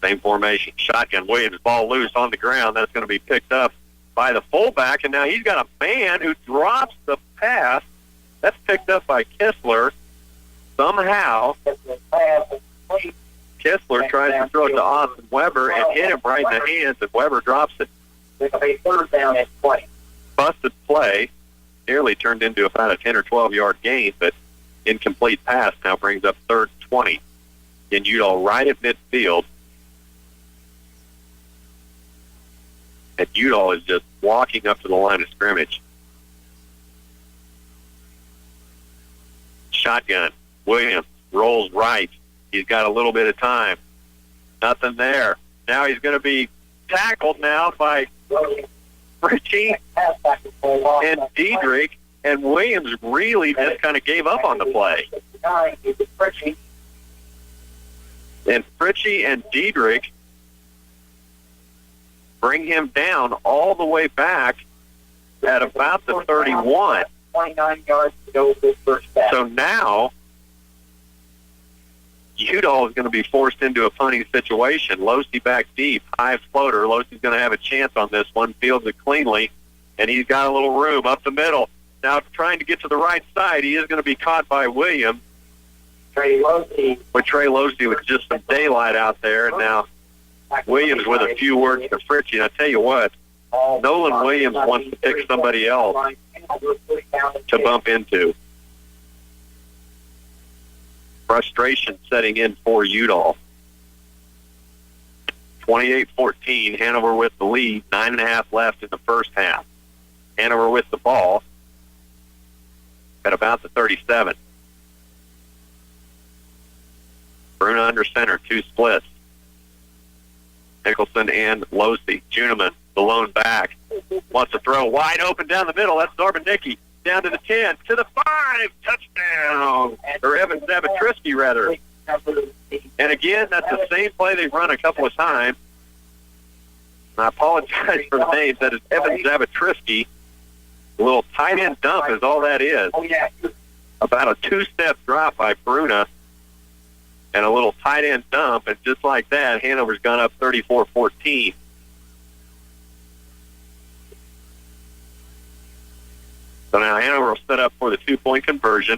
Same formation. Shotgun. Williams, ball loose on the ground. That's going to be picked up by the fullback, and now he's got a man who drops the pass. That's picked up by Kistler. Somehow, Kistler tries to throw it to Austin Weber and hit him right in the hands, and Weber drops it. Third down at 20. Busted play. Nearly turned into about a 10 or 12-yard gain, but incomplete pass now brings up third 20. And Udall right at midfield. And Udall is just walking up to the line of scrimmage. Shotgun. Williams rolls right. He's got a little bit of time. Nothing there. Now he's going to be tackled now by Fritchie and Diedrich, and Williams really just kind of gave up on the play. And Fritchie and Diedrich bring him down all the way back at about the 31. 29 yards to go with first down. So now Udall is going to be forced into a punting situation. Losey back deep, high floater. Losey's going to have a chance on this one, fields it cleanly, and he's got a little room up the middle. Now trying to get to the right side, he is going to be caught by Williams. Trey Losey. With Trey Losey with just some daylight out there, and now Williams with a few words to Fritchie. And I tell you what, Nolan Williams wants to pick somebody else to bump into. Frustration setting in for Udall. 28-14, Hanover with the lead, 9.5 left in the first half. Hanover with the ball at about the 37. Bruno under center, two splits. Nicholson and Losey. Juniman, the lone back, wants to throw wide open down the middle. That's Zarbanicki. Down to the 10, to the 5, touchdown, or Evan Zabatrisky, rather. And again, that's the same play they've run a couple of times. I apologize for the names. That is Evan Zabatrisky. A little tight end dump is all that is. About a two-step drop by Bruna. and a little tight end dump, and just like that, Hanover's gone up 34-14. So now Hanover will set up for the 2-point conversion.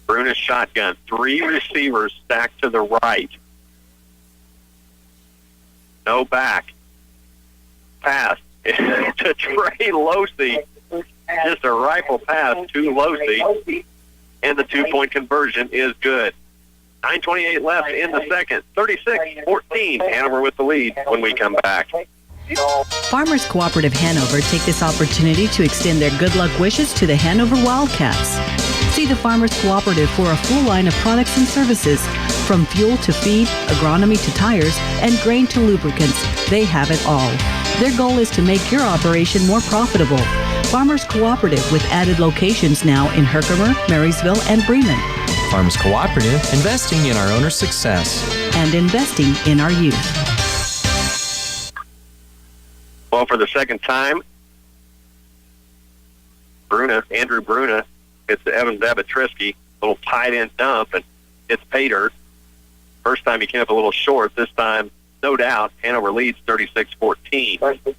Bruna's shotgun. 3 receivers stacked to the right. No back. Pass to Trey Losey. Just a rifle pass to Losey. And the 2-point conversion is good. 9:28 left in the second. 36-14. Hanover with the lead when we come back. Farmers Cooperative Hanover take this opportunity to extend their good luck wishes to the Hanover Wildcats. See the Farmers Cooperative for a full line of products and services. From fuel to feed, agronomy to tires, and grain to lubricants, they have it all. Their goal is to make your operation more profitable. Farmers Cooperative with added locations now in Herkimer, Marysville, and Bremen. Farmers Cooperative, investing in our owners' success. And investing in our youth. Well, for the second time, Andrew Bruna, it's Evan Zabatrisky, little tight end dump, and it's pay dirt. First time he came up a little short. This time, no doubt, Hanover leads 36-14. Preston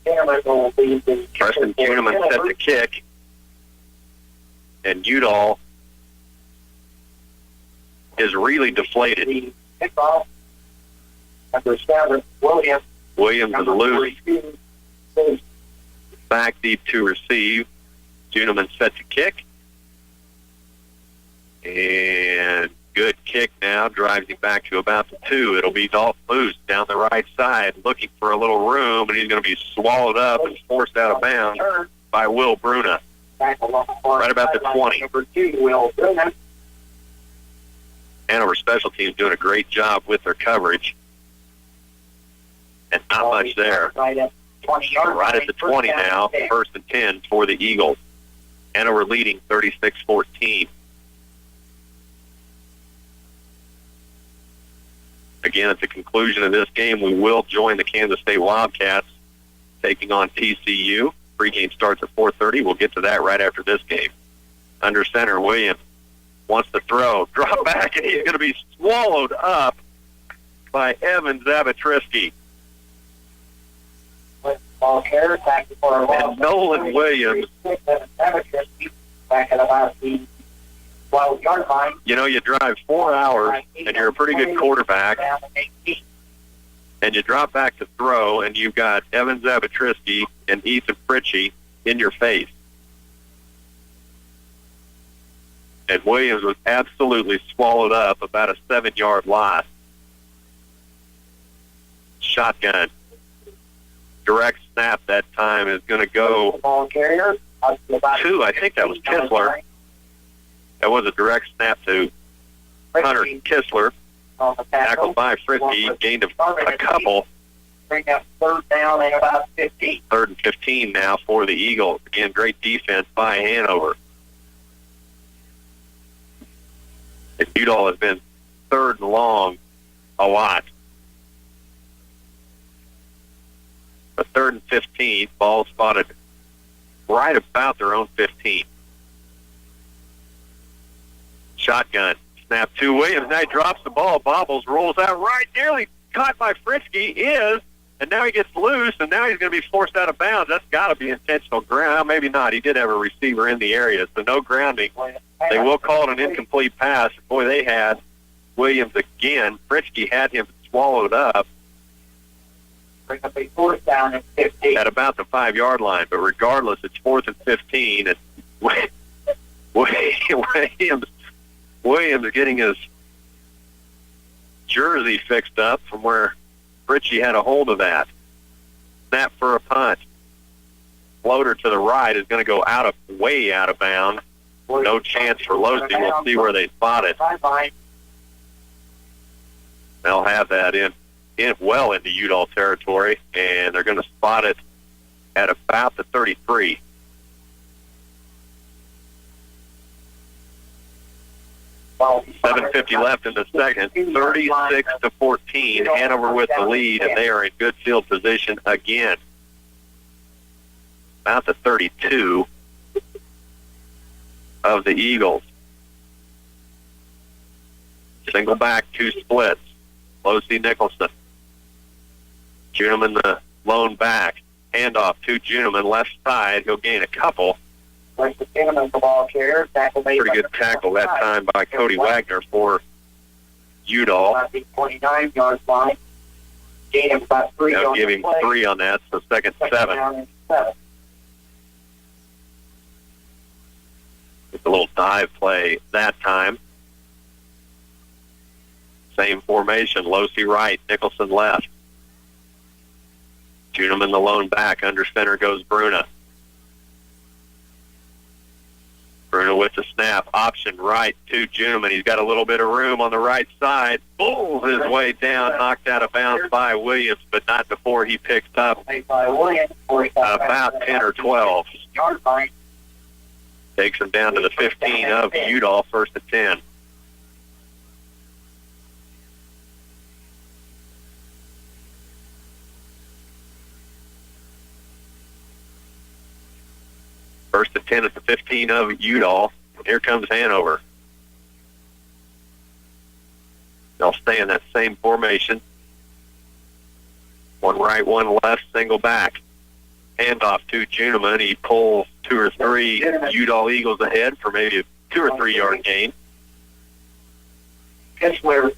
Kuhneman set the kick, and Udall is really deflated. Williams is loose. Back deep to receive. Kuhneman set to kick. And good kick now. Drives him back to about the 2. It'll be Dolph Moose down the right side looking for a little room, and he's going to be swallowed up and forced out of bounds by Will Bruna. Right about the 20. Hanover special teams doing a great job with their coverage. And not much there. Right at the 20 now, 1st and 10 for the Eagles. Hanover leading 36-14. Again, at the conclusion of this game, we will join the Kansas State Wildcats taking on TCU. Pregame starts at 4:30. We'll get to that right after this game. Under center, Williams wants to throw. Drop back, and he's going to be swallowed up by Evan Zabatrisky. And Nolan Williams. You know, you drive 4 hours, and you're a pretty good quarterback, and you drop back to throw, and you've got Evan Zabatrisky and Ethan Fritchie in your face. And Williams was absolutely swallowed up, about a 7-yard loss. Shotgun. Direct snap that time is going to go to, I think that was Kistler. That was a direct snap to Hunter Kistler. Tackled by Frisky, gained a couple. Bring up 3rd down and about 15. 3rd and 15 now for the Eagles. Again, great defense by Hanover. And Udall has been 3rd and long a lot. But 3rd and 15, ball spotted right about their own 15. Shotgun, snap to Williams. Now he drops the ball, bobbles, rolls out right, nearly caught by Fritchie, and now he gets loose, and now he's going to be forced out of bounds. That's got to be intentional ground. Maybe not. He did have a receiver in the area, so no grounding. They will call it an incomplete pass. Boy, they had Williams again. Fritchie had him swallowed up. Bring up a 4th down and 15. At about the 5-yard line, but regardless, it's 4th and 15. And Williams getting his jersey fixed up from where Fritchie had a hold of that. Snap for a punt. Floater to the right is going to go way out of bounds. No chance for Losey. We'll see where they spot it. They'll have that in well into Udall territory, and they're going to spot it at about the 33. $7:50 left in the second. 36-14. Hanover with the lead, and they are in good field position again. About the 32 of the Eagles. Single back, 2 splits. Losey Nicholson. Juneman the lone back. Handoff to Juneman, left side. He'll gain a couple. Pretty good tackle that time by Cody Wagner for Udall. 29-yard line. Gain him about 3 Now on give the him play. 3 on that, so second 7. Down and 7. It's a little dive play that time. Same formation. Losey right, Nicholson left. Juneman the lone back. Under center goes Bruna. Bruna with the snap. Option right to Juneman. He's got a little bit of room on the right side. Pulls his way down, knocked out of bounds by Williams, but not before he picks up about 10 or 12. Yard line. Takes him down to the 15 of Udall, first and 10. First and 10 at the 15 of Udall. Here comes Hanover. They'll stay in that same formation. 1 right, 1 left, single back. Handoff to Juneman. He pulls 2 or 3 Udall Eagles ahead for maybe a 2 or 3 yard gain. Kessler.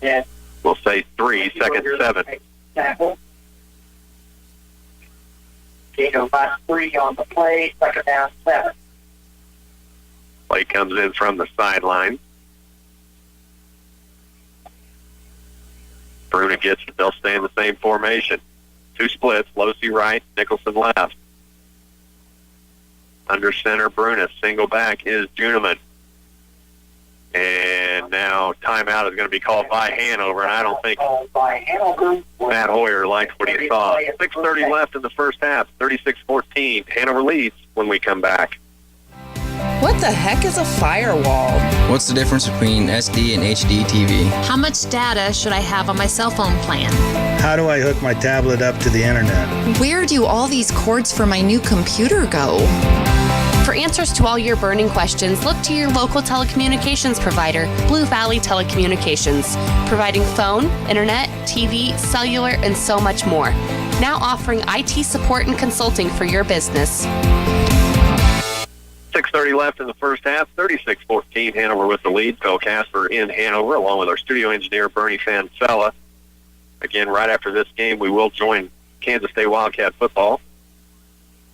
Yeah. We'll say 3, second 7. Tackle. Gain of about 3 on the play, second down 7. Play comes in from the sideline. Bruna gets it. They'll stay in the same formation. 2 splits, Losey right, Nicholson left. Under center, Bruna. Single back is Juneman. And now timeout is going to be called by Hanover, and I don't think Matt Hoyer likes what he saw. 6:30 left in the first half, 36-14. Hanover leads when we come back. What the heck is a firewall? What's the difference between SD and HD TV? How much data should I have on my cell phone plan? How do I hook my tablet up to the internet? Where do all these cords for my new computer go? For answers to all your burning questions, look to your local telecommunications provider, Blue Valley Telecommunications, providing phone, internet, TV, cellular, and so much more. Now offering IT support and consulting for your business. 6:30 left in the first half, 36-14. Hanover with the lead. Phil Casper in Hanover, along with our studio engineer, Bernie Fansella. Again, right after this game, we will join Kansas State Wildcat football.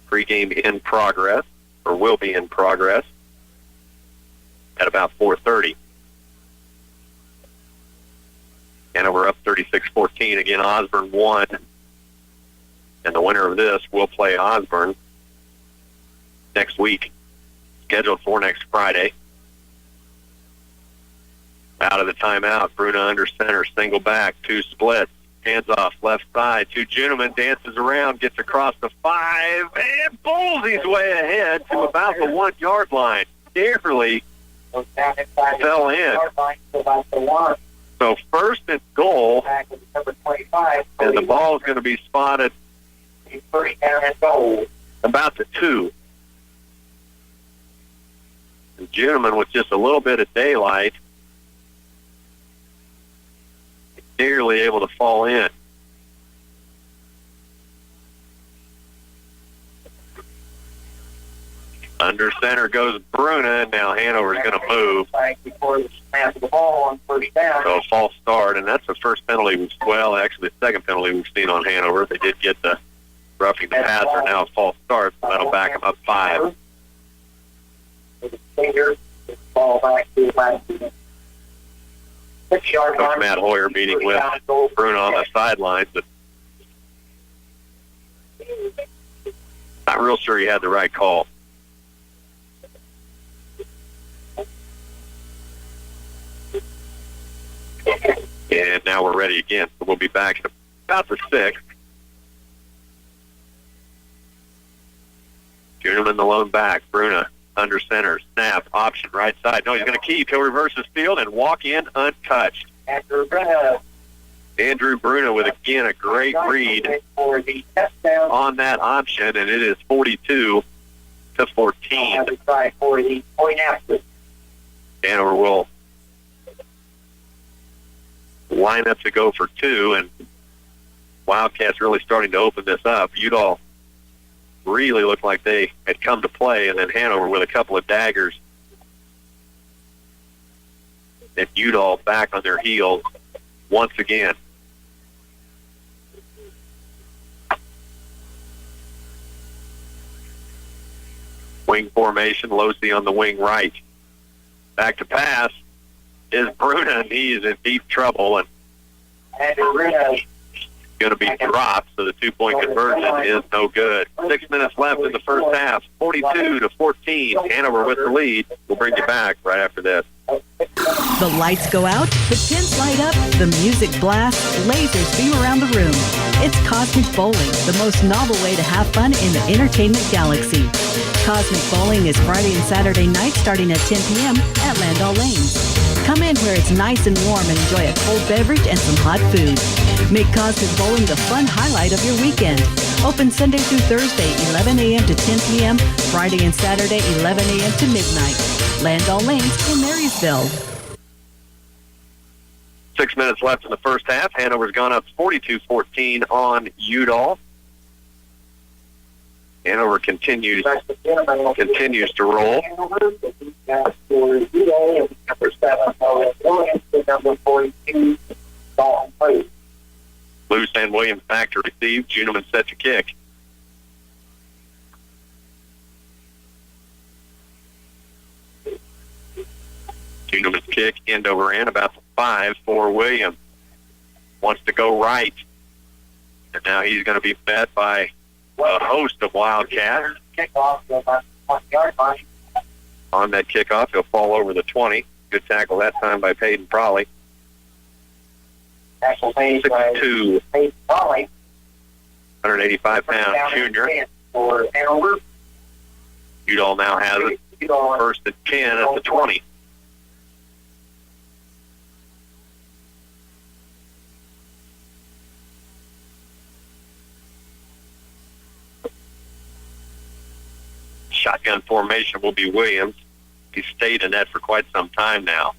Pre-game in progress, or will be in progress, at about 4:30. Hanover up 36-14. Again, Osborne won. And the winner of this will play Osborne next week. Scheduled for next Friday. Out of the timeout, Bruna under center, single back, 2 splits, hands off left side to Juneman, dances around, gets across the 5, and pulls his way ahead to about the 1 yard line. Barely fell in. So first and goal, and the ball is going to be spotted about the 2. And Juneman with just a little bit of daylight, nearly able to fall in. Under center goes Bruna, and now Hanover's going to move. So a false start, and that's the first penalty. Well, actually the second penalty we've seen on Hanover. They did get the roughing the passer, now a false start, so that'll back them up 5. Coach Matt Hoyer meeting with Bruno on the sidelines, but not real sure he had the right call. And now we're ready again, so we'll be back at about the 6th. Juneman the lone back, Bruna under center, snap, option, right side. No, he's going to keep. He'll reverse his field and walk in untouched. Andrew Bruna with, again, a great read on that option, and it is 42-14. Hanover will line up to go for two, and Wildcats really starting to open this up. Udall really looked like they had come to play, and then Hanover with a couple of daggers. And Udall back on their heels once again. Wing formation, Losey on the wing right. Back to pass is Bruna, and he is in deep trouble, and Bruna's going to be dropped, so the two-point conversion is no good. 6 minutes left in the first half, 42-14. Hanover with the lead. We'll bring you back right after this. The lights go out, the tents light up, the music blasts, lasers beam around the room. It's Cosmic Bowling, the most novel way to have fun in the entertainment galaxy. Cosmic Bowling is Friday and Saturday nights starting at 10 p.m. at Landau Lanes. Come in where it's nice and warm and enjoy a cold beverage and some hot food. Make Cosmic Bowling the fun highlight of your weekend. Open Sunday through Thursday, 11 a.m. to 10 p.m., Friday and Saturday, 11 a.m. to midnight. Landau Lanes in Marysville. 6 minutes left in the first half. Hanover's gone up 42-14 on Udall. Hanover continues to roll. Loose and Williams back to receive. Juneman set to kick. Juneman's kick, end over end, about the 5 for Williams. Wants to go right. And now he's going to be fed by a host of Wildcats. On that kickoff, he'll fall over the 20. Good tackle that time by Peyton Prawley. 6'2", 185-pound junior. Udall now has it. First and 10 at the 20. Shotgun formation will be Williams. He's stayed in that for quite some time now.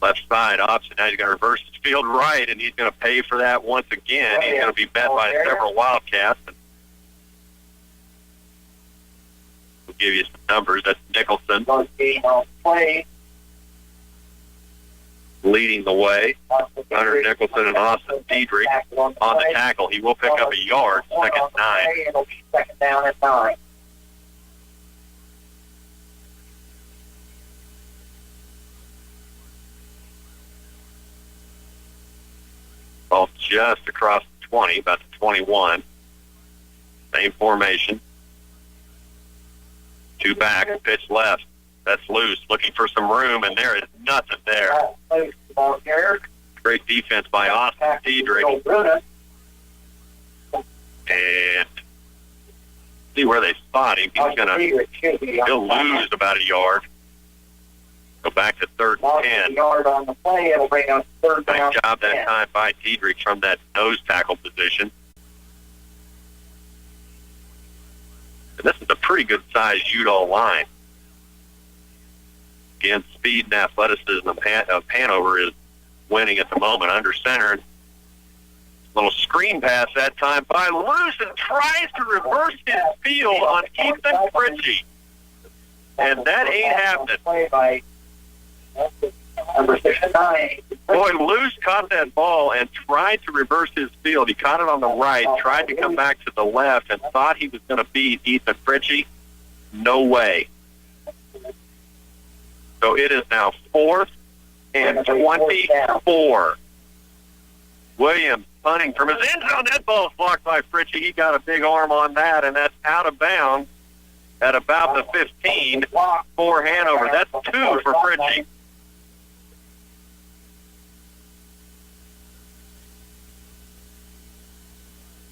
Left side option. Now he's going to reverse his field right, and he's going to pay for that once again. He's going to be met by several Wildcats. We'll give you some numbers. That's Nicholson leading the way. Hunter Nicholson and Austin Diedrich on the tackle. He will pick up a yard. Second 9. It'll be second down at 9. Ball just across the 20, about the 21. Same formation. Two back, pitch left. That's loose, looking for some room, and there is nothing there. Great defense by Austin Diedrich. And see where they spot him. He'll lose about a yard. Go back to third and 10. Nice job that time by Diedrich from that nose tackle position. And this is a pretty good-sized Udall line. Again, speed and athleticism of Hanover is winning at the moment. Under center, little screen pass that time by Luce, and tries to reverse his field on Ethan Fritchie. And that ain't happening. Boy, Luce caught that ball and tried to reverse his field. He caught it on the right, tried to come back to the left, and thought he was going to beat Ethan Fritchie. No way. So it is now 4th and 24. Williams punting from his end zone. That ball's blocked by Fritchie. He got a big arm on that, and that's out of bounds at about the 15 for Hanover. That's 2 for Fritchie.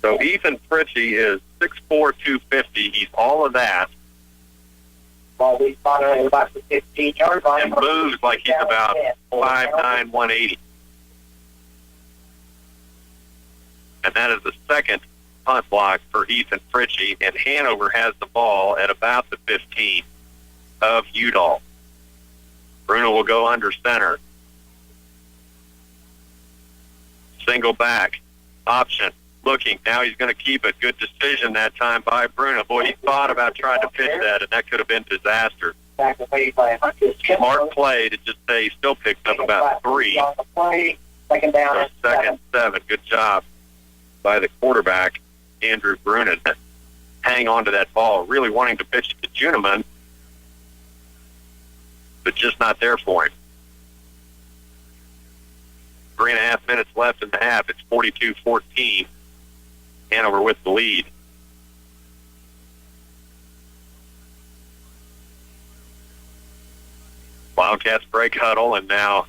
So Ethan Fritchie is 6'4", 250. He's all of that. And moves like he's about 5'9", 180. And that is the second punt block for Ethan Fritchie. And Hanover has the ball at about the 15 of Udall. Bruno will go under center. Single back. Option. Looking. Now he's going to keep it. Good decision that time by Bruno. Boy, he thought about trying to pitch that, and that could have been disaster. Smart play to just say he still picked up about 3. Second down. Second, 7. Good job by the quarterback, Andrew Bruno. Hang on to that ball, really wanting to pitch to Juniman, but just not there for him. 3.5 minutes left in the half. It's 42-14. Hanover with the lead. Wildcats break huddle, and now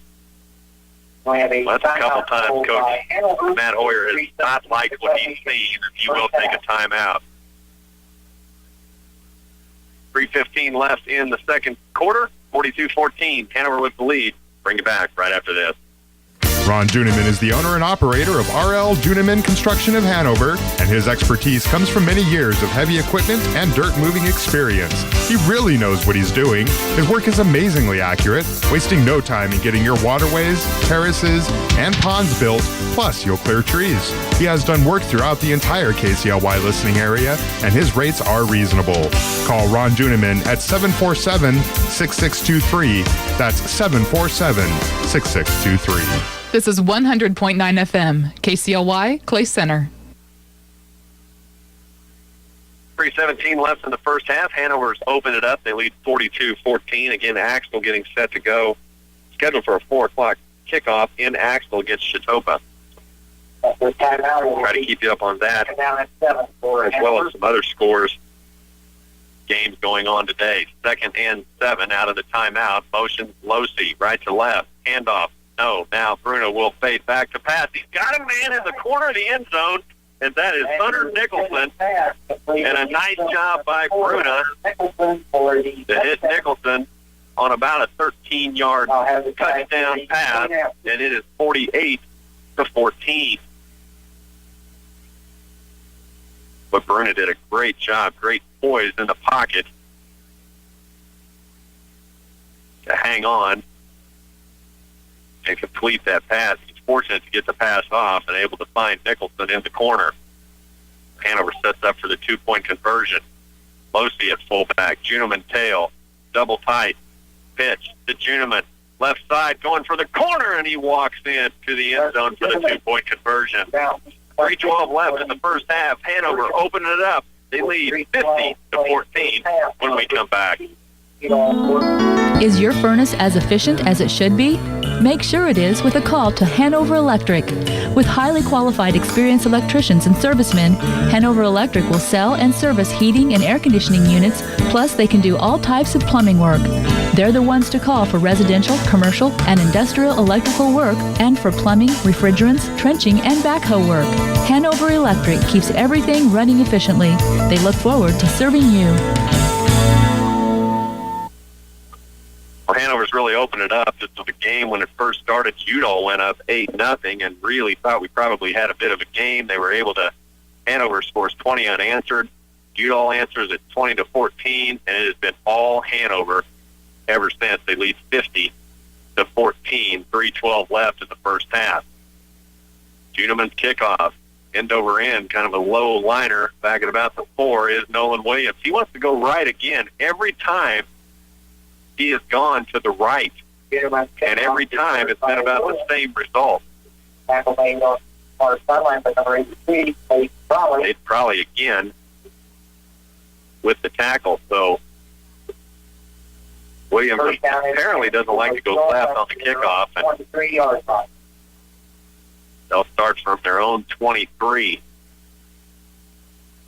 that's a couple times Coach Matt Hoyer has not liked what he's seen, and he will take a timeout. 3:15 left in the second quarter. 42-14. Hanover with the lead. Bring it back right after this. Ron Juniman is the owner and operator of R.L. Juniman Construction of Hanover, and his expertise comes from many years of heavy equipment and dirt moving experience. He really knows what he's doing. His work is amazingly accurate, wasting no time in getting your waterways, terraces, and ponds built, plus you'll clear trees. He has done work throughout the entire KCLY listening area, and his rates are reasonable. Call Ron Juniman at 747-6623. That's 747-6623. This is 100.9 FM, KCLY, Clay Center. 3:17 left in the first half. Hanover's opened it up. They lead 42-14. Again, Axtell getting set to go. Scheduled for a 4 o'clock kickoff in Axtell against Chitopa. Try to keep you up on that, as well as some other scores. Games going on today. 2nd and 7 out of the timeout. Motion Losey, right to left. Handoff. No, now Bruno will fade back to pass. He's got a man in the corner of the end zone, and that is Hunter Nicholson. And a nice job by Bruno to hit Nicholson on about a 13-yard touchdown pass, and it is 48-14. But Bruno did a great job, great poise in the pocket to hang on and complete that pass. He's fortunate to get the pass off and able to find Nicholson in the corner. Hanover sets up for the 2-point conversion. Losey at fullback. Juniman tail. Double tight. Pitch to Juniman. Left side going for the corner, and he walks in to the end zone for the 2-point conversion. 3:12 left in the first half. Hanover opened it up. They lead 50-14 when we come back. Is your furnace as efficient as it should be? Make sure it is with a call to Hanover Electric. With highly qualified, experienced electricians and servicemen, Hanover Electric will sell and service heating and air conditioning units, plus they can do all types of plumbing work. They're the ones to call for residential, commercial, and industrial electrical work, and for plumbing, refrigerants, trenching, and backhoe work. Hanover Electric keeps everything running efficiently. They look forward to serving you. Well, Hanover's really opened it up. This was a game when it first started. Udall went up 8-0 and really thought we probably had a bit of a game. They were able to, Hanover scores 20 unanswered. Udall answers at 20-14, and it has been all Hanover ever since. They lead 50-14, 3:12 left in the first half. Juniman's kickoff, end over end, kind of a low liner back at about the 4 is Nolan Williams. He wants to go right again. Every time he has gone to the right, and every time it's been about the same result. They'd probably again with the tackle. So Williams apparently doesn't like to go left on the kickoff, and they'll start from their own 23,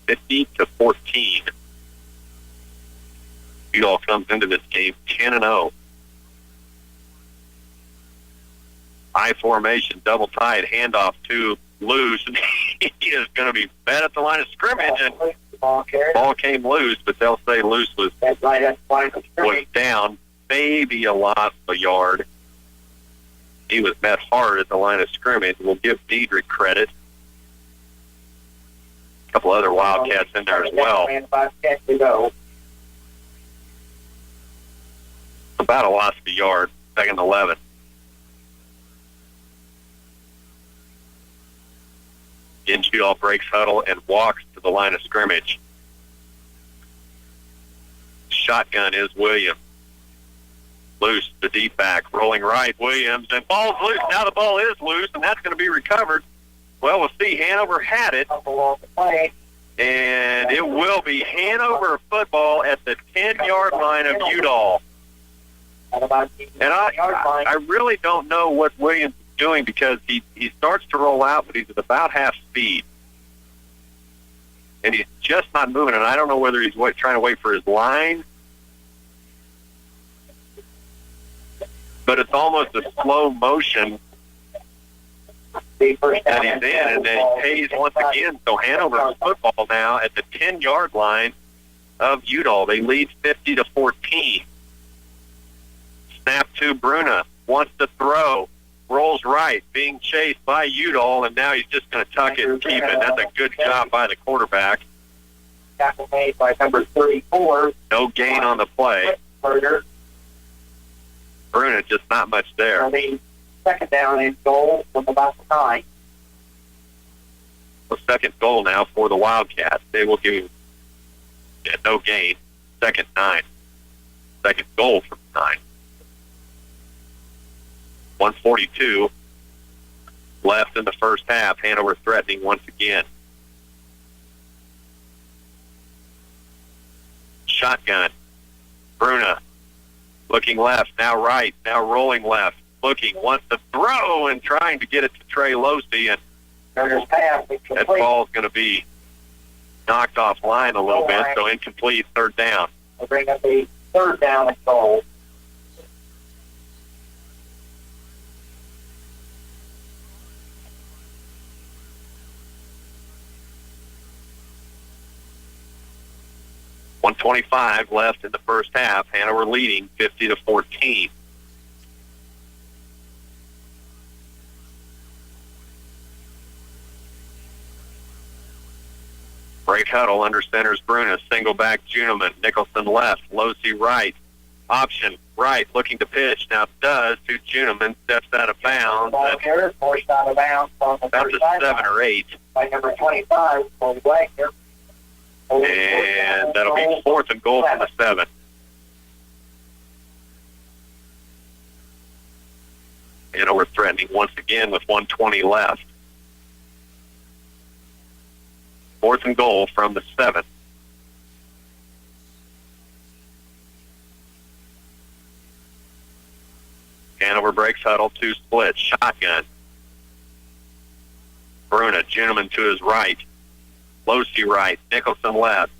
50-14. Udall comes into this game 10-0. High formation, double tight, handoff to loose, and he is going to be met at the line of scrimmage, and ball came loose, but they'll say loose was down maybe a lot of a yard. He was met hard at the line of scrimmage. We'll give Diedrich credit. A couple other Wildcats in there as well. About a loss of a yard, 2nd and 11. Udall breaks huddle and walks to the line of scrimmage. Shotgun is Williams. Loose, the deep back, rolling right, Williams, and ball's loose. Now the ball is loose, and that's going to be recovered. Well, we'll see. Hanover had it, and it will be Hanover football at the 10-yard line of Udall. And I really don't know what Williams is doing, because he starts to roll out, but he's at about half speed. And he's just not moving, and I don't know whether he's trying to wait for his line, but it's almost a slow motion that he's in, and then he pays once again. So Hanover football now at the 10-yard line of Udall. They lead 50-14. Snap to Bruna, wants to throw, rolls right, being chased by Udall, and now he's just going to tuck it and keep it. That's a good job by the quarterback. Tackle made by number 34. No gain on the play. Bruna just not much there. Second down and goal from about the 9. So second goal now for the Wildcats. They will give no gain. Second 9. Second goal from 9. 1:42 left in the first half. Hanover threatening once again. Shotgun. Bruna looking left, now right, now rolling left. Looking, wants to throw and trying to get it to Trey Losey, and that ball's going to be knocked off line a little bit, so incomplete, third down. We'll bring up a third down and goal. .125 left in the first half. Hanover leading 50-14. Break huddle under center's Bruna. Single back Juneman. Nicholson left. Losey right. Option right. Looking to pitch. Now does to Juneman. Steps out of bounds. Forced out of bounds on the that's a 7 or 8. By number 25, Cody Wagner. And that'll be fourth and goal from the 7. Hanover threatening once again with 1:20 left. Fourth and goal from the 7. Hanover breaks huddle, 2 split, shotgun. Bruna, Juneman to his right. Losey right, Nicholson left.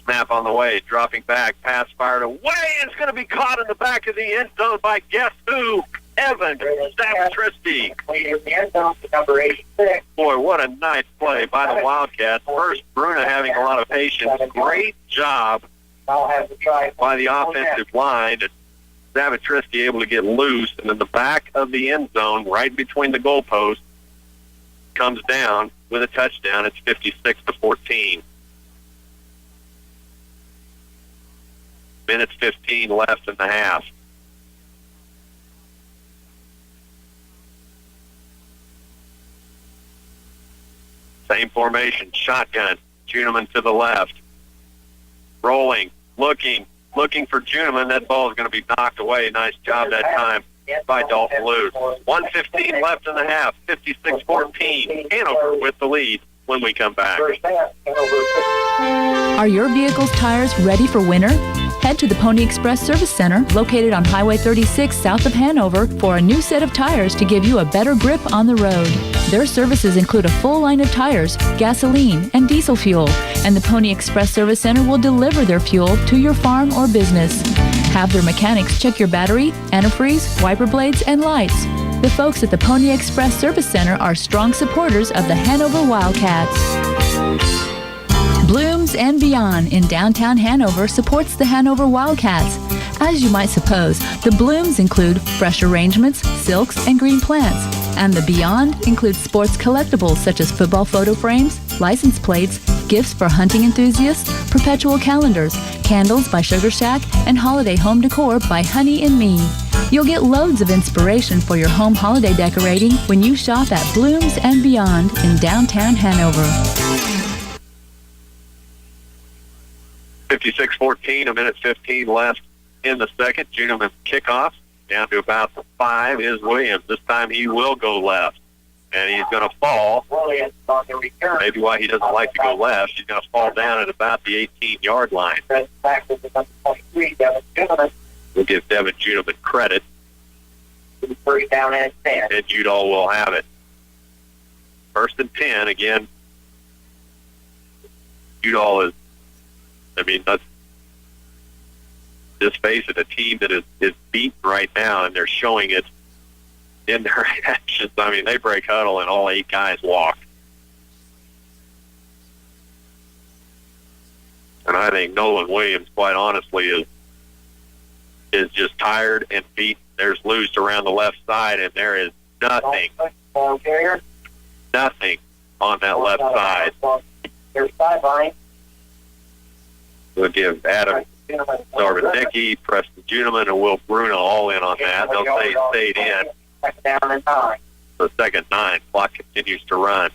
Snap on the way, dropping back, pass fired away. It's going to be caught in the back of the end zone by guess who? Evan Sabatristy. Number 86. Boy, what a nice play by the Wildcats. First, Bruna having a lot of patience. Great job by the offensive line. Sabatristy able to get loose, and in the back of the end zone, right between the goalposts, comes down with a touchdown. It's 56-14. Minutes 15 left in the half. Same formation, shotgun. Juneman to the left. Rolling, looking for Juneman. That ball is going to be knocked away. Nice job that time by Dalton Luce. 1:15 left in the half, 56-14. Hanover with the lead when we come back. Are your vehicle's tires ready for winter? Head to the Pony Express Service Center, located on Highway 36 south of Hanover, for a new set of tires to give you a better grip on the road. Their services include a full line of tires, gasoline, and diesel fuel, and the Pony Express Service Center will deliver their fuel to your farm or business. Have their mechanics check your battery, antifreeze, wiper blades, and lights. The folks at the Pony Express Service Center are strong supporters of the Hanover Wildcats. Blooms and Beyond in downtown Hanover supports the Hanover Wildcats. As you might suppose, the blooms include fresh arrangements, silks, and green plants. And the Beyond includes sports collectibles such as football photo frames, license plates, gifts for hunting enthusiasts, perpetual calendars, candles by Sugar Shack, and holiday home decor by Honey and Me. You'll get loads of inspiration for your home holiday decorating when you shop at Blooms and Beyond in downtown Hanover. 56-14, a minute 15 left in the second. Juneman kickoff down to about the 5 is Williams. This time he will go left, and he's going to fall. Maybe why he doesn't like to go left. He's going to fall down at about the 18-yard line. We'll give Devin Juneman credit. First down and 10. And Udall will have it. First and 10 again. Udall is, let's just face it, a team that is beaten right now, and they're showing it in their actions. They break huddle and all 8 guys walk. And I think Nolan Williams, quite honestly, is just tired and beat. There's loose around the left side, and there is nothing on that left side. There's sideline. We'll give Adam Sarvadicki, Preston Juneman, and Will Bruno all in on that. They'll say stayed in. Second down and 9. So second 9. Clock continues to run.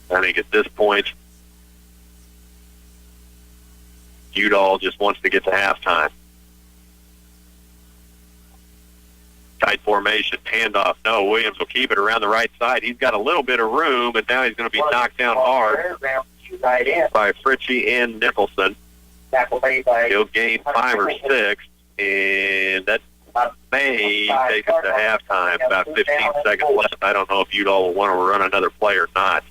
I think at this point, Udall just wants to get to halftime. Tight formation, handoff. No, Williams will keep it around the right side. He's got a little bit of room, and now he's going to be knocked down hard by Fritchie and Nicholson. He'll gain 5 or 6, and that may take us to halftime. About 15 seconds left. I don't know if Udall will want to run another play or not.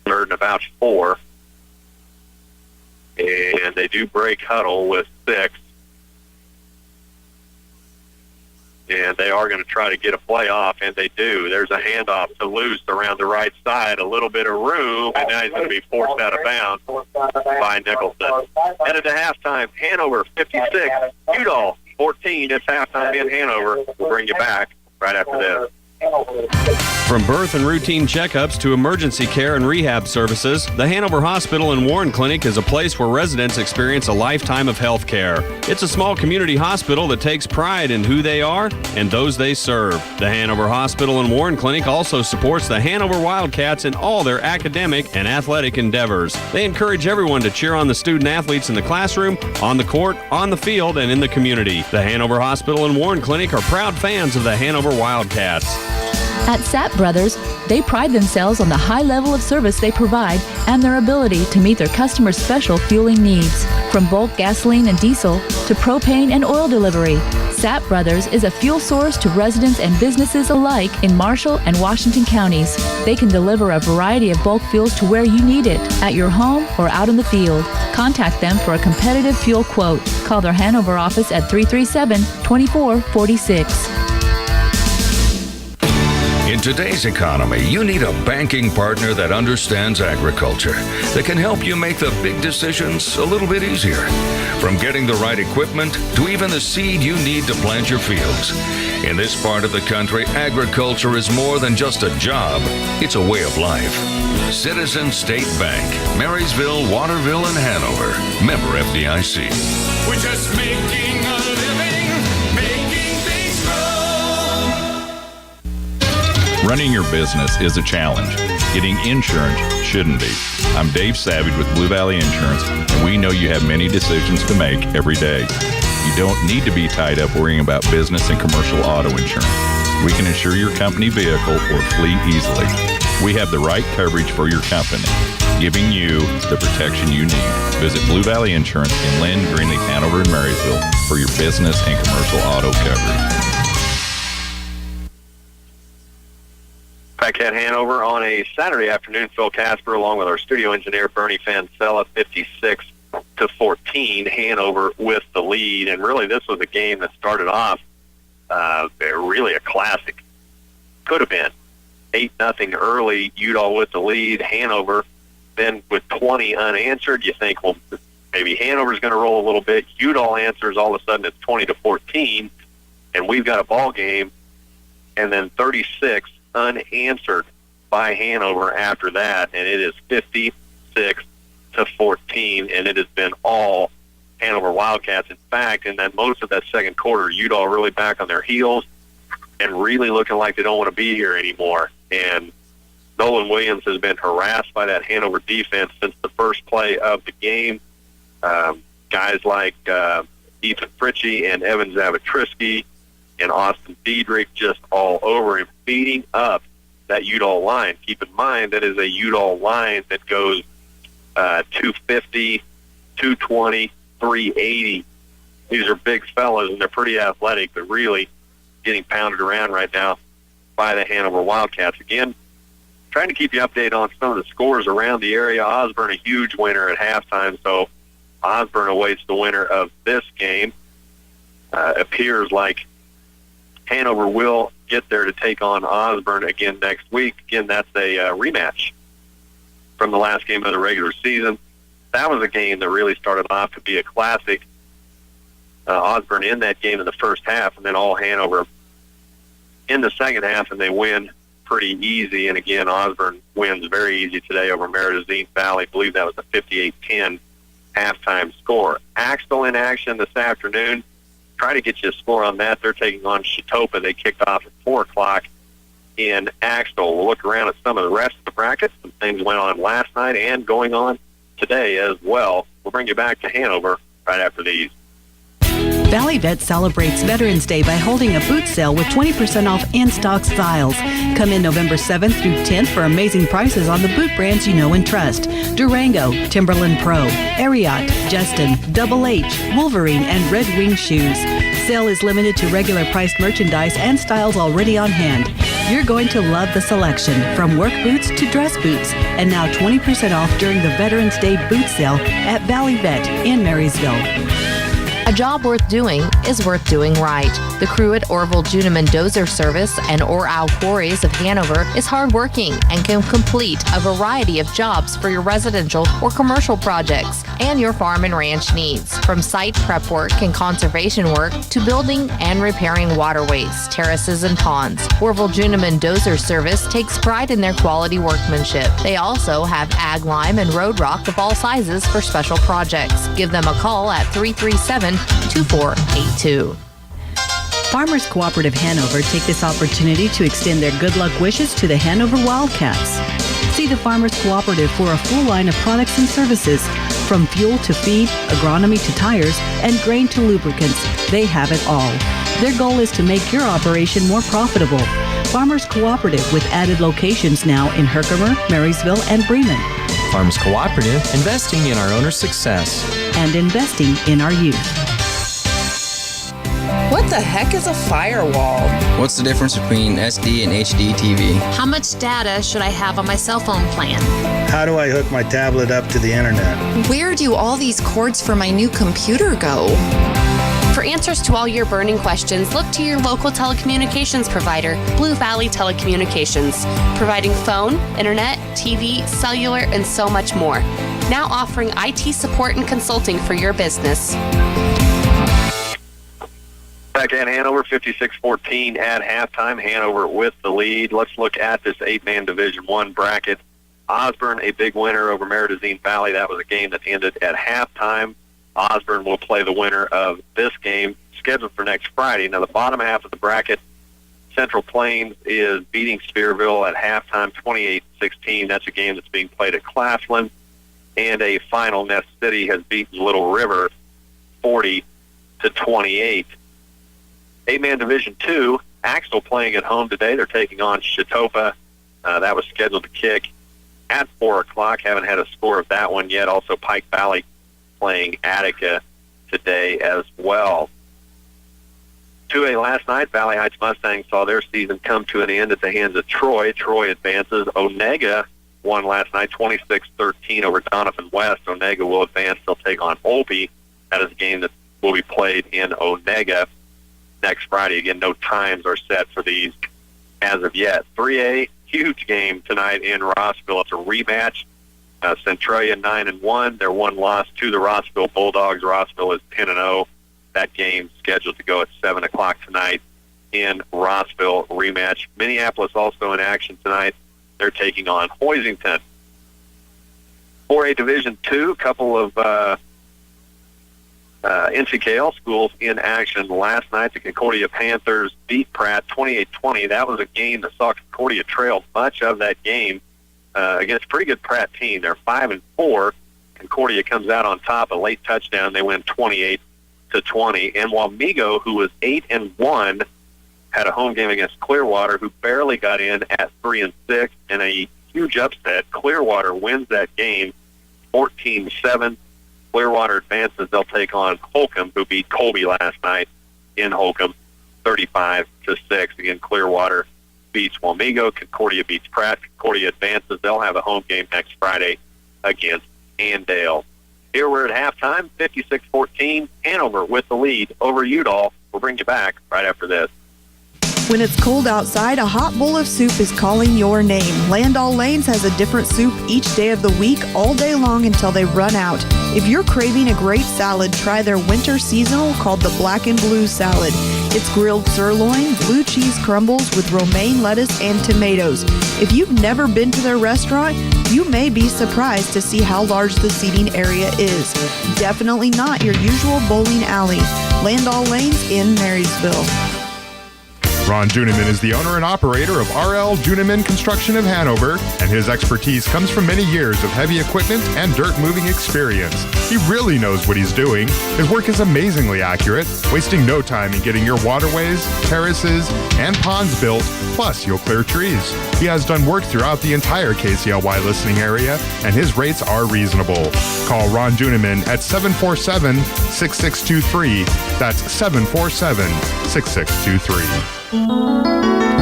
Third and about 4. And they do break huddle with 6. And they are going to try to get a play off, and they do. There's a handoff to Luce around the right side, a little bit of room, and now he's going to be forced out of bounds by Nicholson. Headed to halftime, Hanover 56, Udall 14. It's halftime in Hanover. We'll bring you back right after this. From birth and routine checkups to emergency care and rehab services, the Hanover Hospital and Warren Clinic is a place where residents experience a lifetime of health care. It's a small community hospital that takes pride in who they are and those they serve. The Hanover Hospital and Warren Clinic also supports the Hanover Wildcats in all their academic and athletic endeavors. They encourage everyone to cheer on the student athletes in the classroom, on the court, on the field, and in the community. The Hanover Hospital and Warren Clinic are proud fans of the Hanover Wildcats. At Sapp Brothers, they pride themselves on the high level of service they provide and their ability to meet their customers' special fueling needs. From bulk gasoline and diesel to propane and oil delivery, Sapp Brothers is a fuel source to residents and businesses alike in Marshall and Washington counties. They can deliver a variety of bulk fuels to where you need it, at your home or out in the field. Contact them for a competitive fuel quote. Call their Hanover office at 337-2446. In today's economy, you need a banking partner that understands agriculture, that can help you make the big decisions a little bit easier. From getting the right equipment to even the seed you need to plant your fields. In this part of the country, agriculture is more than just a job. It's a way of life. Citizen State Bank, Marysville, Waterville, and Hanover. Member FDIC. We're just making a living, making things grow. Running your business is a challenge. Getting insurance shouldn't be. I'm Dave Savage with Blue Valley Insurance, and we know you have many decisions to make every day. You don't need to be tied up worrying about business and commercial auto insurance. We can insure your company vehicle or fleet easily. We have the right coverage for your company, giving you the protection you need. Visit Blue Valley Insurance in Lynn, Greenleaf, Hanover, and Marysville for your business and commercial auto coverage. Back at Hanover on a Saturday afternoon, Phil Casper along with our studio engineer Bernie Fancella, 56-14, Hanover with the lead. And really this was a game that started off really a classic. Could have been 8-0 early, Udall with the lead, Hanover then with 20 unanswered. You think, well, maybe Hanover's going to roll a little bit. Udall answers, all of a sudden it's 20-14, and we've got a ball game, and then 36 unanswered by Hanover after that, and it is 56-14 14, and it has been all Hanover Wildcats. In fact, in that most of that second quarter, Udall really back on their heels and really looking like they don't want to be here anymore. And Nolan Williams has been harassed by that Hanover defense since the first play of the game. Guys like Ethan Fritchie and Evan Zavatrisky and Austin Diedrich just all over him, beating up that Udall line. Keep in mind, that is a Udall line that goes 250, 220, 380. These are big fellas, and they're pretty athletic, but really getting pounded around right now by the Hanover Wildcats. Again, trying to keep you updated on some of the scores around the area. Osborne, a huge winner at halftime, so Osborne awaits the winner of this game. Appears like Hanover will get there to take on Osborne again next week. Again, that's a rematch from the last game of the regular season. That was a game that really started off to be a classic. Osborne in that game in the first half, and then all Hanover in the second half, and they win pretty easy. And again, Osborne wins very easy today over Meridazine Valley. I believe that was a 58-10 halftime score. Axtell in action this afternoon. Try to get you a score on that. They're taking on Chautauqua. They kicked off at 4 o'clock in Axtell. We'll look around at some of the rest of the brackets. Some things went on last night and going on today as well. We'll bring you back to Hanover right after these. Valley Vet celebrates Veterans Day by holding a boot sale with 20% off in-stock styles. Come in November 7th through 10th for amazing prices on the boot brands you know and trust. Durango, Timberland Pro, Ariat, Justin, Double H, Wolverine, and Red Wing shoes. Sale is limited to regular priced merchandise and styles already on hand. You're going to love the selection, from work boots to dress boots. And now 20% off during the Veterans Day boot sale at Valley Vet in Marysville. A job worth doing is worth doing right. The crew at Orville Juneman Dozer Service and Oral Quarries of Hanover is hardworking and can complete a variety of jobs for your residential or commercial projects and your farm and ranch needs. From site prep work and conservation work to building and repairing waterways, terraces, and ponds, Orville Juneman Dozer Service takes pride in their quality workmanship. They also have ag lime and road rock of all sizes for special projects. Give them a call at 337-2482. Farmers Cooperative Hanover take this opportunity to extend their good luck wishes to the Hanover Wildcats. See the Farmers Cooperative for a full line of products and services, from fuel to feed, agronomy to tires, and grain to lubricants. They have it all. Their goal is to make your operation more profitable. Farmers Cooperative, with added locations now in Herkimer, Marysville, and Bremen. Farmers Cooperative, investing in our owners' success. And investing in our youth. What the heck is a firewall? What's the difference between SD and HD TV? How much data should I have on my cell phone plan? How do I hook my tablet up to the internet? Where do all these cords for my new computer go? For answers to all your burning questions, look to your local telecommunications provider, Blue Valley Telecommunications, providing phone, internet, TV, cellular, and so much more. Now offering IT support and consulting for your business. Back at Hanover, 56-14 at halftime. Hanover with the lead. Let's look at this 8-man Division I bracket. Osborne, a big winner over Meridazine Valley. That was a game that ended at halftime. Osborne will play the winner of this game, scheduled for next Friday. Now, the bottom half of the bracket, Central Plains is beating Spearville at halftime, 28-16. That's a game that's being played at Claflin. And a final, Nest City has beaten Little River 40-28. 8-man Division II, Axtell playing at home today. They're taking on Chautauqua. That was scheduled to kick at 4 o'clock. Haven't had a score of that one yet. Also, Pike Valley playing Attica today as well. 2A last night, Valley Heights Mustangs saw their season come to an end at the hands of Troy. Troy advances. Onega won last night 26-13 over Donovan West. Onega will advance. They'll take on Olpe. That is a game that will be played in Onega next Friday. Again, no times are set for these as of yet. 3A, huge game tonight in Rossville. It's a rematch. Centralia 9-1. Their one loss to the Rossville Bulldogs. Rossville is 10-0. That game scheduled to go at 7 o'clock tonight in Rossville rematch. Minneapolis also in action tonight. They're taking on Hoisington. 4A Division II, a couple of NCKL schools in action last night. The Concordia Panthers beat Pratt 28-20. That was a game that saw Concordia trail much of that game against a pretty good Pratt team. They're 5-4. Concordia comes out on top, a late touchdown. They win 28-20. And Wamego, who was 8-1, had a home game against Clearwater, who barely got in at 3-6, and a huge upset. Clearwater wins that game 14-7. Clearwater advances. They'll take on Holcomb, who beat Colby last night in Holcomb 35-6. Again, Clearwater beats Wamego. Concordia beats Pratt. Concordia advances. They'll have a home game next Friday against Andale. Here we're at halftime, 56-14. Hanover with the lead over Udall. We'll bring you back right after this. When it's cold outside, a hot bowl of soup is calling your name. Landall Lanes has a different soup each day of the week, all day long until they run out. If you're craving a great salad, try their winter seasonal called the Black and Blue Salad. It's grilled sirloin, blue cheese crumbles with romaine lettuce and tomatoes. If you've never been to their restaurant, you may be surprised to see how large the seating area is. Definitely not your usual bowling alley. Landall Lanes in Marysville. Ron Duneman is the owner and operator of RL Duneman Construction of Hanover, and his expertise comes from many years of heavy equipment and dirt moving experience. He really knows what he's doing. His work is amazingly accurate, wasting no time in getting your waterways, terraces, and ponds built, plus you'll clear trees. He has done work throughout the entire KCLY listening area, and his rates are reasonable. Call Ron Duneman at 747-6623. That's 747-6623.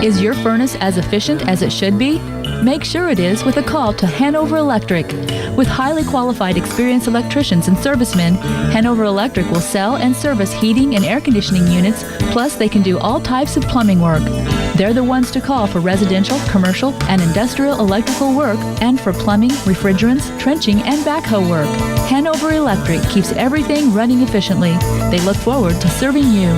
Is your furnace as efficient as it should be? Make sure it is with a call to Hanover Electric. With highly qualified, experienced electricians and servicemen, Hanover Electric will sell and service heating and air conditioning units, plus they can do all types of plumbing work. They're the ones to call for residential, commercial, and industrial electrical work, and for plumbing, refrigerants, trenching, and backhoe work. Hanover Electric keeps everything running efficiently. They look forward to serving you.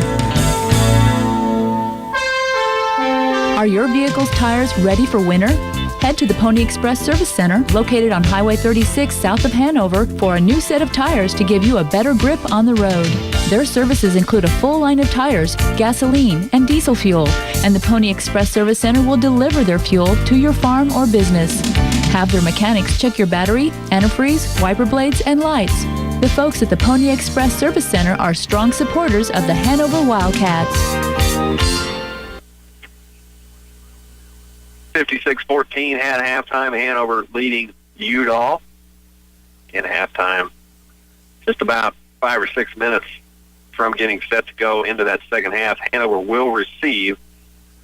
Are your vehicle's tires ready for winter? Head to the Pony Express Service Center, located on Highway 36 south of Hanover, for a new set of tires to give you a better grip on the road. Their services include a full line of tires, gasoline, and diesel fuel, and the Pony Express Service Center will deliver their fuel to your farm or business. Have their mechanics check your battery, antifreeze, wiper blades, and lights. The folks at the Pony Express Service Center are strong supporters of the Hanover Wildcats. 56-14 at halftime. Hanover leading Udall. In halftime, just about 5 or 6 minutes from getting set to go into that second half. Hanover will receive.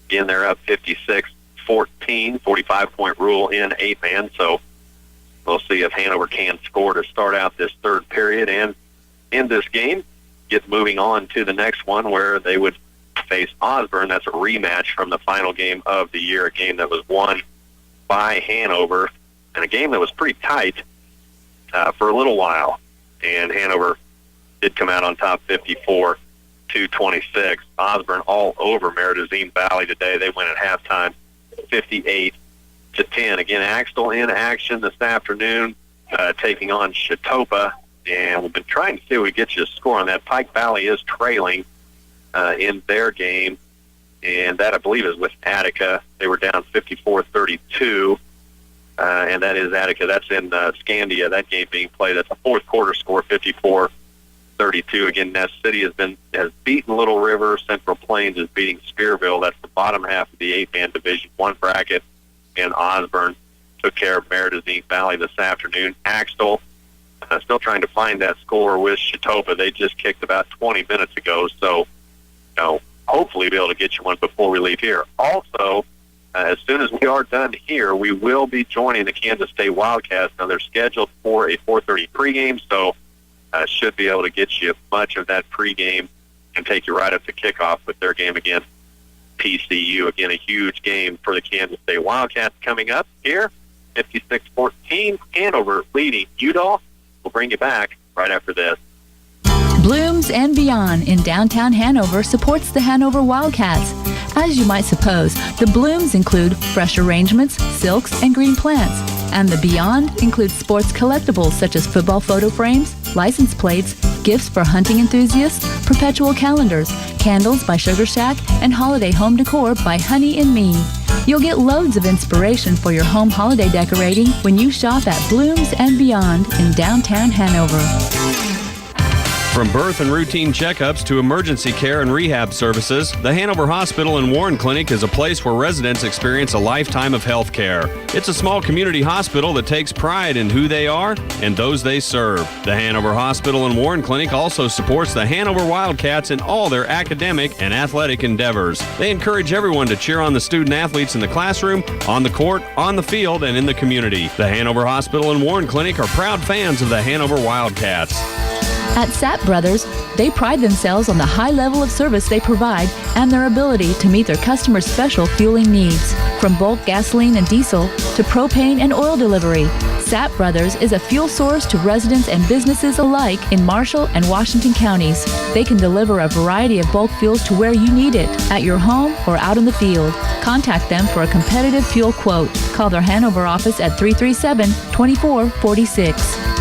Again, they're up 56-14, 45-point rule in 8-man. So we'll see if Hanover can score to start out this third period and in this game. Get moving on to the next one where they would face Osborne. That's a rematch from the final game of the year, a game that was won by Hanover, and a game that was pretty tight for a little while. And Hanover did come out on top 54-26. Osborne all over Meridazine Valley today. They win at halftime 58-10. Again, Axtell in action this afternoon, taking on Chautauqua, and we've been trying to see if we get you a score on that. Pike Valley is trailing in their game, and that, I believe, is with Attica. They were down 54-32, and that is Attica. That's in Scandia, that game being played. That's a fourth quarter score, 54-32. Again, Ness City has beaten Little River. Central Plains is beating Spearville. That's the bottom half of the 8-man Division I bracket, and Osborne took care of Meridazine Valley this afternoon. Axtell still trying to find that score with Chautauqua. They just kicked about 20 minutes ago, so hopefully be able to get you one before we leave here. Also, as soon as we are done here, we will be joining the Kansas State Wildcats. Now, they're scheduled for a 4:30 pregame, so should be able to get you much of that pregame and take you right up to kickoff with their game against PCU. Again, a huge game for the Kansas State Wildcats coming up here. 56-14, Hanover leading Udall. We'll bring you back right after this. Blooms and Beyond in downtown Hanover supports the Hanover Wildcats. As you might suppose, the blooms include fresh arrangements, silks, and green plants. And the Beyond includes sports collectibles such as football photo frames, license plates, gifts for hunting enthusiasts, perpetual calendars, candles by Sugar Shack, and holiday home decor by Honey and Me. You'll get loads of inspiration for your home holiday decorating when you shop at Blooms and Beyond in downtown Hanover. From birth and routine checkups to emergency care and rehab services, the Hanover Hospital and Warren Clinic is a place where residents experience a lifetime of health care. It's a small community hospital that takes pride in who they are and those they serve. The Hanover Hospital and Warren Clinic also supports the Hanover Wildcats in all their academic and athletic endeavors. They encourage everyone to cheer on the student athletes in the classroom, on the court, on the field, and in the community. The Hanover Hospital and Warren Clinic are proud fans of the Hanover Wildcats. At Sapp Brothers, they pride themselves on the high level of service they provide and their ability to meet their customers' special fueling needs. From bulk gasoline and diesel to propane and oil delivery, Sapp Brothers is a fuel source to residents and businesses alike in Marshall and Washington counties. They can deliver a variety of bulk fuels to where you need it, at your home or out in the field. Contact them for a competitive fuel quote. Call their Hanover office at 337-2446.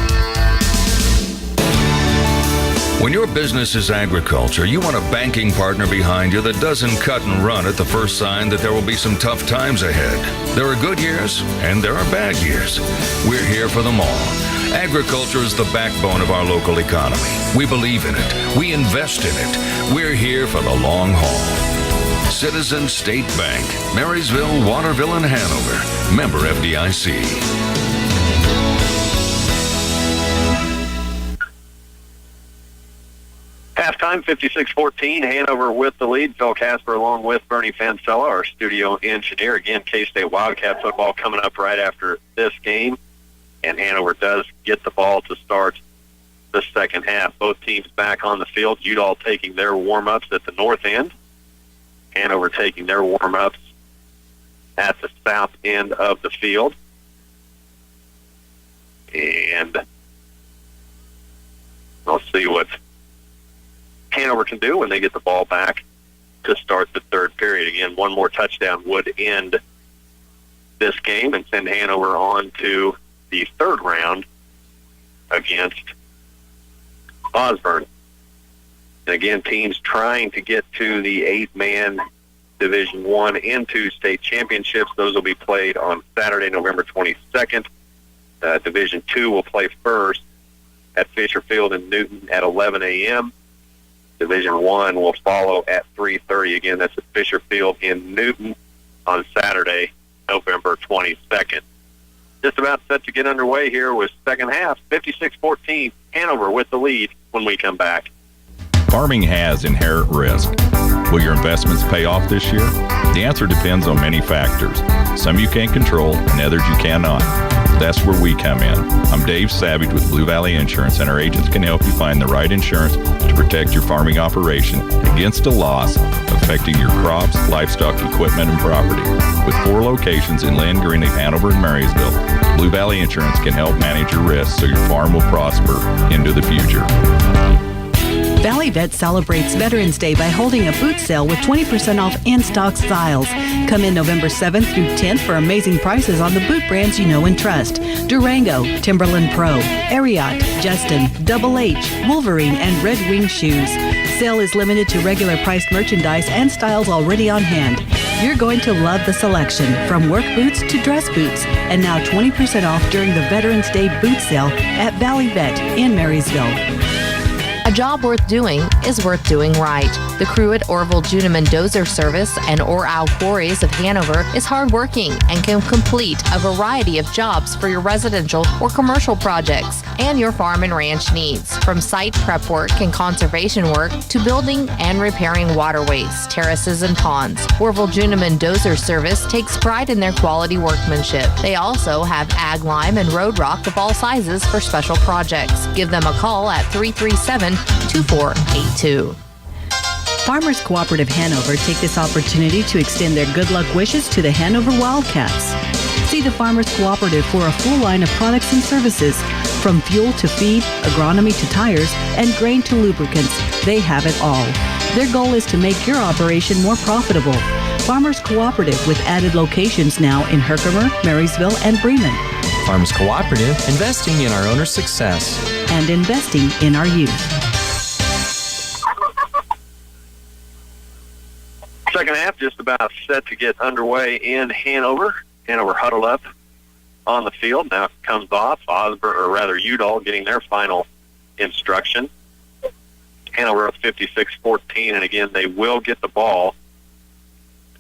When your business is agriculture, you want a banking partner behind you that doesn't cut and run at the first sign that there will be some tough times ahead. There are good years and there are bad years. We're here for them all. Agriculture is the backbone of our local economy. We believe in it. We invest in it. We're here for the long haul. Citizens State Bank, Marysville, Waterville, and Hanover. Member FDIC. Halftime, 56-14. Hanover with the lead. Phil Casper along with Bernie Fancella, our studio engineer. Again, K-State Wildcat football coming up right after this game. And Hanover does get the ball to start the second half. Both teams back on the field. Udall taking their warm-ups at the north end. Hanover taking their warm-ups at the south end of the field. And we'll see what Hanover can do when they get the ball back to start the third period. Again, one more touchdown would end this game and send Hanover on to the third round against Osborne. And again, teams trying to get to the 8-man Division I and II state championships. Those will be played on Saturday, November 22nd. Division II will play first at Fisher Field in Newton at 11 a.m. Division I will follow at 3:30. Again, that's at Fisher Field in Newton on Saturday, November 22nd. Just about set to get underway here with second half. 56-14, Hanover with the lead when we come back. Farming has inherent risk. Will your investments pay off this year? The answer depends on many factors. Some you can control and others you cannot. That's where we come in. I'm Dave Savage with Blue Valley Insurance, and our agents can help you find the right insurance to protect your farming operation against a loss affecting your crops, livestock, equipment, and property. With 4 locations in Lynn, Greeley, Hanover, and Marysville, Blue Valley Insurance can help manage your risks so your farm will prosper into the future. Valley Vet celebrates Veterans Day by holding a boot sale with 20% off in-stock styles. Come in November 7th through 10th for amazing prices on the boot brands you know and trust. Durango, Timberland Pro, Ariat, Justin, Double H, Wolverine, and Red Wing shoes. Sale is limited to regular priced merchandise and styles already on hand. You're going to love the selection, from work boots to dress boots. And now 20% off during the Veterans Day boot sale at Valley Vet in Marysville. A job worth doing is worth doing right. The crew at Orville Juneman Dozer Service and Udall Quarries of Hanover is hardworking and can complete a variety of jobs for your residential or commercial projects and your farm and ranch needs. From site prep work and conservation work to building and repairing waterways, terraces, and ponds, Orville Juneman Dozer Service takes pride in their quality workmanship. They also have ag lime and road rock of all sizes for special projects. Give them a call at 337-2482. Farmers Cooperative Hanover take this opportunity to extend their good luck wishes to the Hanover Wildcats. See the Farmers Cooperative for a full line of products and services, from fuel to feed, agronomy to tires, and grain to lubricants. They have it all. Their goal is to make your operation more profitable. Farmers Cooperative, with added locations now in Herkimer, Marysville, and Bremen. Farmers Cooperative, investing in our owners' success. And investing in our youth. Second half just about set to get underway in Hanover. Hanover huddled up on the field. Now it comes off. Udall getting their final instruction. Hanover up 56-14, and again, they will get the ball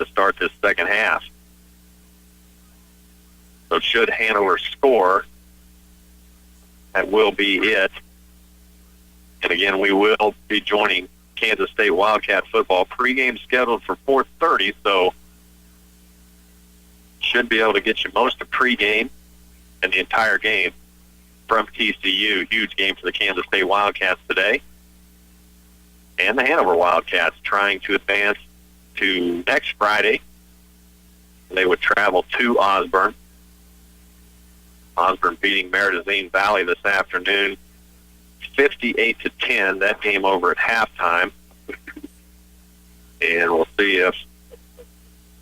to start this second half. So should Hanover score, that will be it. And again, we will be joining Kansas State Wildcat football. Pregame scheduled for 4:30, so should be able to get you most of pregame and the entire game from TCU. Huge game for the Kansas State Wildcats today. And the Hanover Wildcats trying to advance to next Friday. They would travel to Osborne. Osborne beating Meridazine Valley this afternoon, 58-10. That game over at halftime. And we'll see if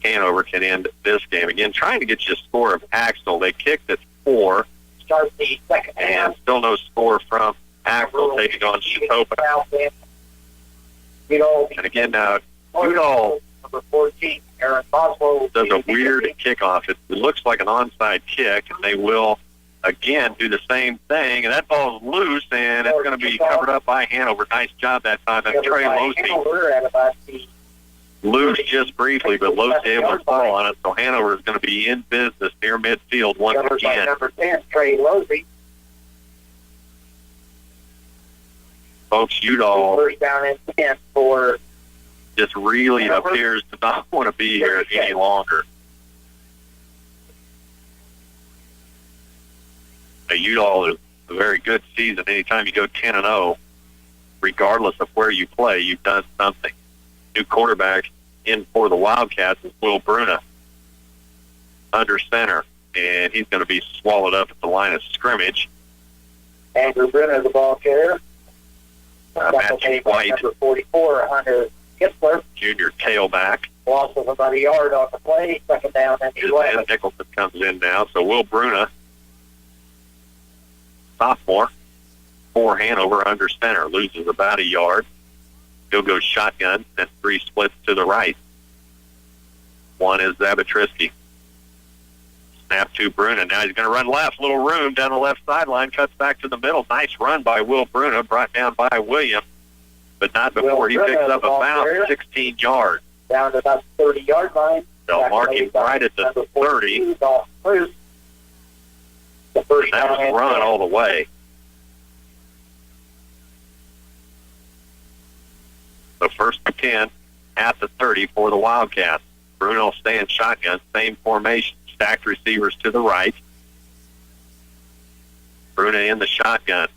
Hanover can end this game. Again, trying to get you a score of Axtell. They kicked at 4. Start the second half. And still no score from Axtell taking on Chautauqua. And again, now, Udall number 14, Aaron Boswell, does a weird kickoff. It looks like an onside kick, and they will, again, do the same thing. And that ball's loose, and it's going to be covered up by Hanover. Nice job that time. And Trey Losey loose just briefly, but Losey able to fall on it. So Hanover is going to be in business near midfield once again. Number 10, Trey Losey. Folks, Udall First down and 10 for just really appears to not want to be here any longer. Udall is a very good season. Anytime you go 10-0, regardless of where you play, you've done something. New quarterback in for the Wildcats is Will Bruna, under center, and he's going to be swallowed up at the line of scrimmage. Andrew Bruna, the ball carrier. Matthew White, number 44, Hunter Kistler, junior tailback. Loss of about a yard on the play. Second down and 11. Nicholson comes in now. So Will Bruna, sophomore, for Hanover, under center, loses about a yard. He'll go shotgun, and 3 splits to the right. One is Zabatrisky. Snap to Bruna. Now he's going to run left. Little room down the left sideline. Cuts back to the middle. Nice run by Will Bruna. Brought down by William. But not before he picks up about 16 yards. Down to about 30-yard line. They'll mark him right at the 30. The first that was run all the way. So first and 10 at the 30 for the Wildcats. Bruno staying shotgun. Same formation. Stacked receivers to the right. Bruna in the shotgun.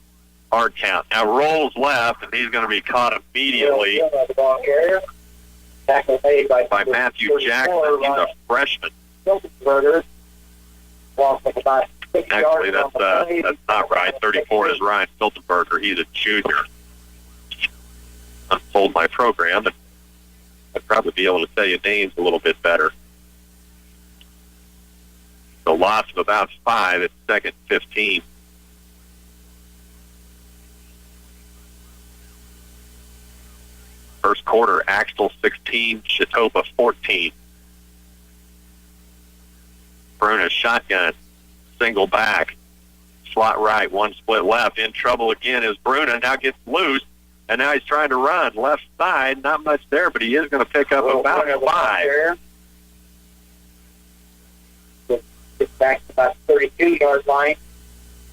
Hard count. Now rolls left, and he's going to be caught immediately by Matthew Jackson. He's a freshman. Actually, that's not right. 34 is Ryan Filtenberger. He's a junior. Unfold my program, and I'd probably be able to tell you names a little bit better. So loss of about 5 at second 15. First quarter, Axtell 16, Chautauqua 14. Bruna shotgun, single back, slot right, 1 split left. In trouble again is Bruna. Now gets loose, and now he's trying to run left side. Not much there, but he is going to pick up about 5. Get back to about 32-yard line.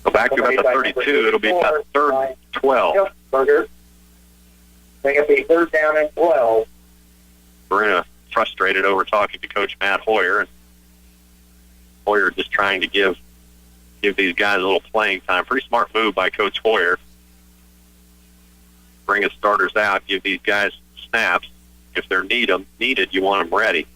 Go back to about the 32. It'll be about third and 12. Burger. Bring up a third down and 12. Bruna frustrated over talking to Coach Matt Hoyer. And Hoyer just trying to give these guys a little playing time. Pretty smart move by Coach Hoyer. Bring his starters out, give these guys snaps. If they're needed, you want them ready.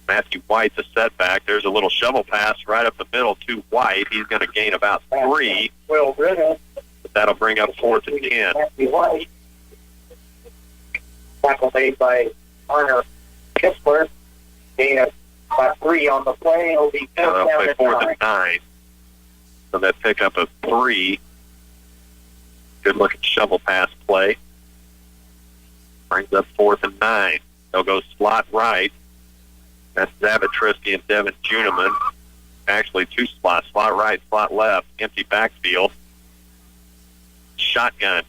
Matthew White's a setback. There's a little shovel pass right up the middle to White. He's going to gain about 3. Well, Bruna. But that'll bring up 4th and 10. Matthew White. Tackle made by Hunter Kistler. Gain of By 3 on the play. It'll be They'll down play at 4th 9. and 9. So that pick up a 3. Good looking shovel pass play. Brings up 4th and 9. They'll go slot right. That's Zavitrisky and Devin Juniman. Actually, 2 slots. Slot right, slot left. Empty backfield. Shotgun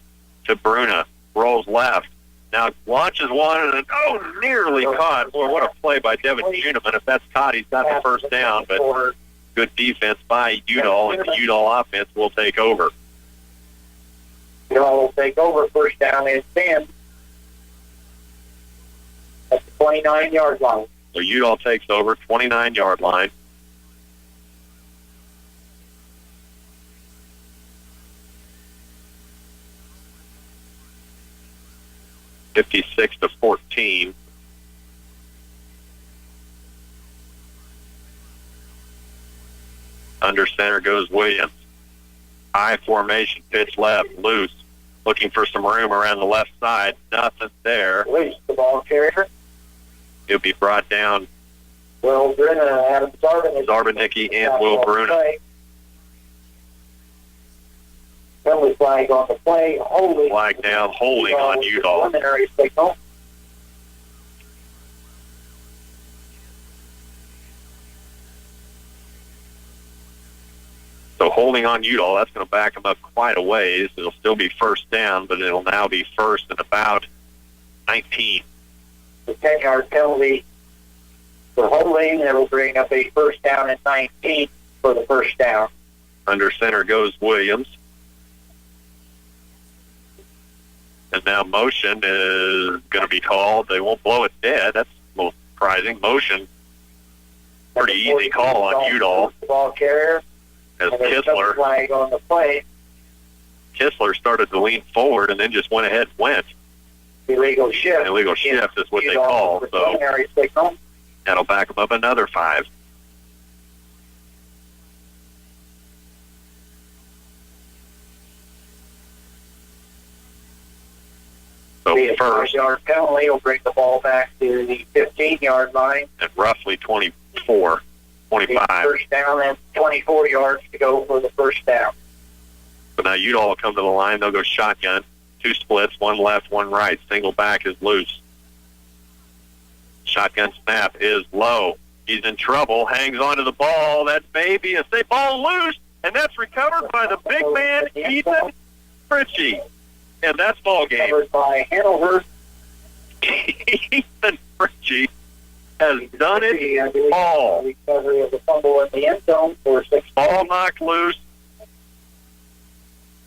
to Bruna. Rolls left. Now launches one and nearly caught. Boy, what a play by Devin Juniman. If that's caught, he's got the first down. But good defense by Udall, and the Udall offense will take over. Udall will take over. First down and 10. At the 29-yard line. So Udall takes over, 29-yard line. (56-14). Under center goes Williams. High formation, pitch left, loose. Looking for some room around the left side. Nothing there. Loose, the ball carrier. He'll be brought down. Will Bruna, Adam Zarbanicki and Will Bruna. Penalty flag on the play. Holding. Flag down, holding on Udall. Preliminary signal. So holding on Udall, that's going to back them up quite a ways. It'll still be first down, but it'll now be first and about 19. The 10-yard penalty for holding. It'll bring up a first down at 19 for the first down. Under center goes Williams. And now motion is going to be called. They won't blow it dead. That's a little surprising. Motion, pretty easy call on Udall. The ball carrier. As Kistler, flag on the play. Kistler started to lean forward and then just went ahead and went. Illegal shift. Illegal shift is what they call. So that'll back them up another 5. So first, 5-yard penalty will bring the ball back to the 15-yard line. At roughly 24, 25. First down and 24 yards to go for the first down. So now Udall will come to the line. They'll go shotgun. 2 splits, 1 left, 1 right. Single back is loose. Shotgun snap is low. He's in trouble. Hangs onto the ball. That may be a safe ball loose, and that's recovered by the big man, Ethan Fritchie. And that's ball game. Covered by Hanover. Ethan Fritchie has done it all. Recovery of the fumble in the end zone for 6. Ball knocked loose.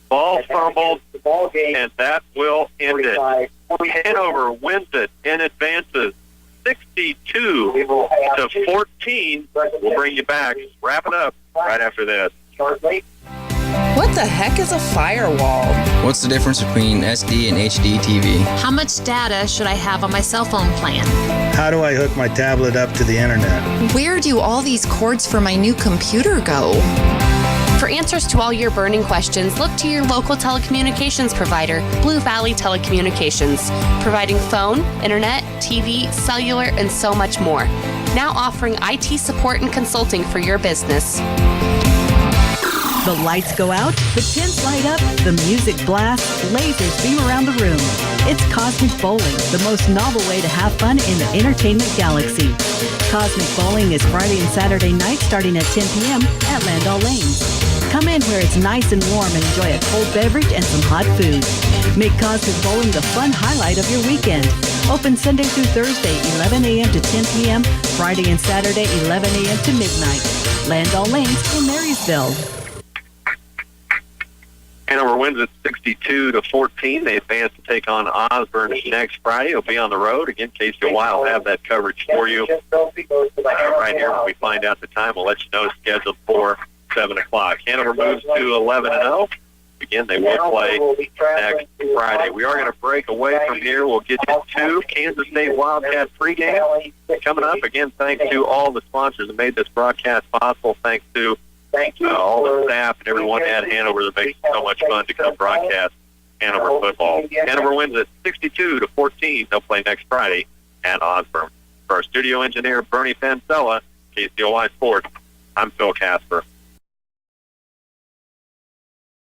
Ball fumbled, and that will end it. Hanover wins it and advances 62-14. We'll bring you back. Wrap it up right after this. Shortly. What the heck is a firewall? What's the difference between SD and HD TV? How much data should I have on my cell phone plan? How do I hook my tablet up to the internet? Where do all these cords for my new computer go? For answers to all your burning questions, look to your local telecommunications provider, Blue Valley Telecommunications, providing phone, internet, TV, cellular, and so much more. Now offering IT support and consulting for your business. The lights go out, the tents light up, the music blasts, lasers beam around the room. It's Cosmic Bowling, the most novel way to have fun in the entertainment galaxy. Cosmic Bowling is Friday and Saturday night starting at 10 p.m. at Landau Lanes. Come in where it's nice and warm and enjoy a cold beverage and some hot food. Make Cosmic Bowling the fun highlight of your weekend. Open Sunday through Thursday, 11 a.m. to 10 p.m., Friday and Saturday, 11 a.m. to midnight. Landau Lanes in Marysville. Hanover wins at 62-14. They advance to take on Osborne next Friday. It'll be on the road. Again, Casey Wild will have that coverage for you. Right here when we find out the time, we'll let you know it's scheduled for 7 o'clock. Hanover moves to 11-0. Again, they will play next Friday. We are going to break away from here. We'll get you to Kansas State Wildcat pregame coming up. Again, thanks to all the sponsors that made this broadcast possible. Thanks to all the staff and everyone at Hanover that makes it so much fun to come broadcast Hanover football. Hanover wins at 62-14. They'll play next Friday at Osborne. For our studio engineer, Bernie Fancella, KCOY Sports, I'm Phil Casper.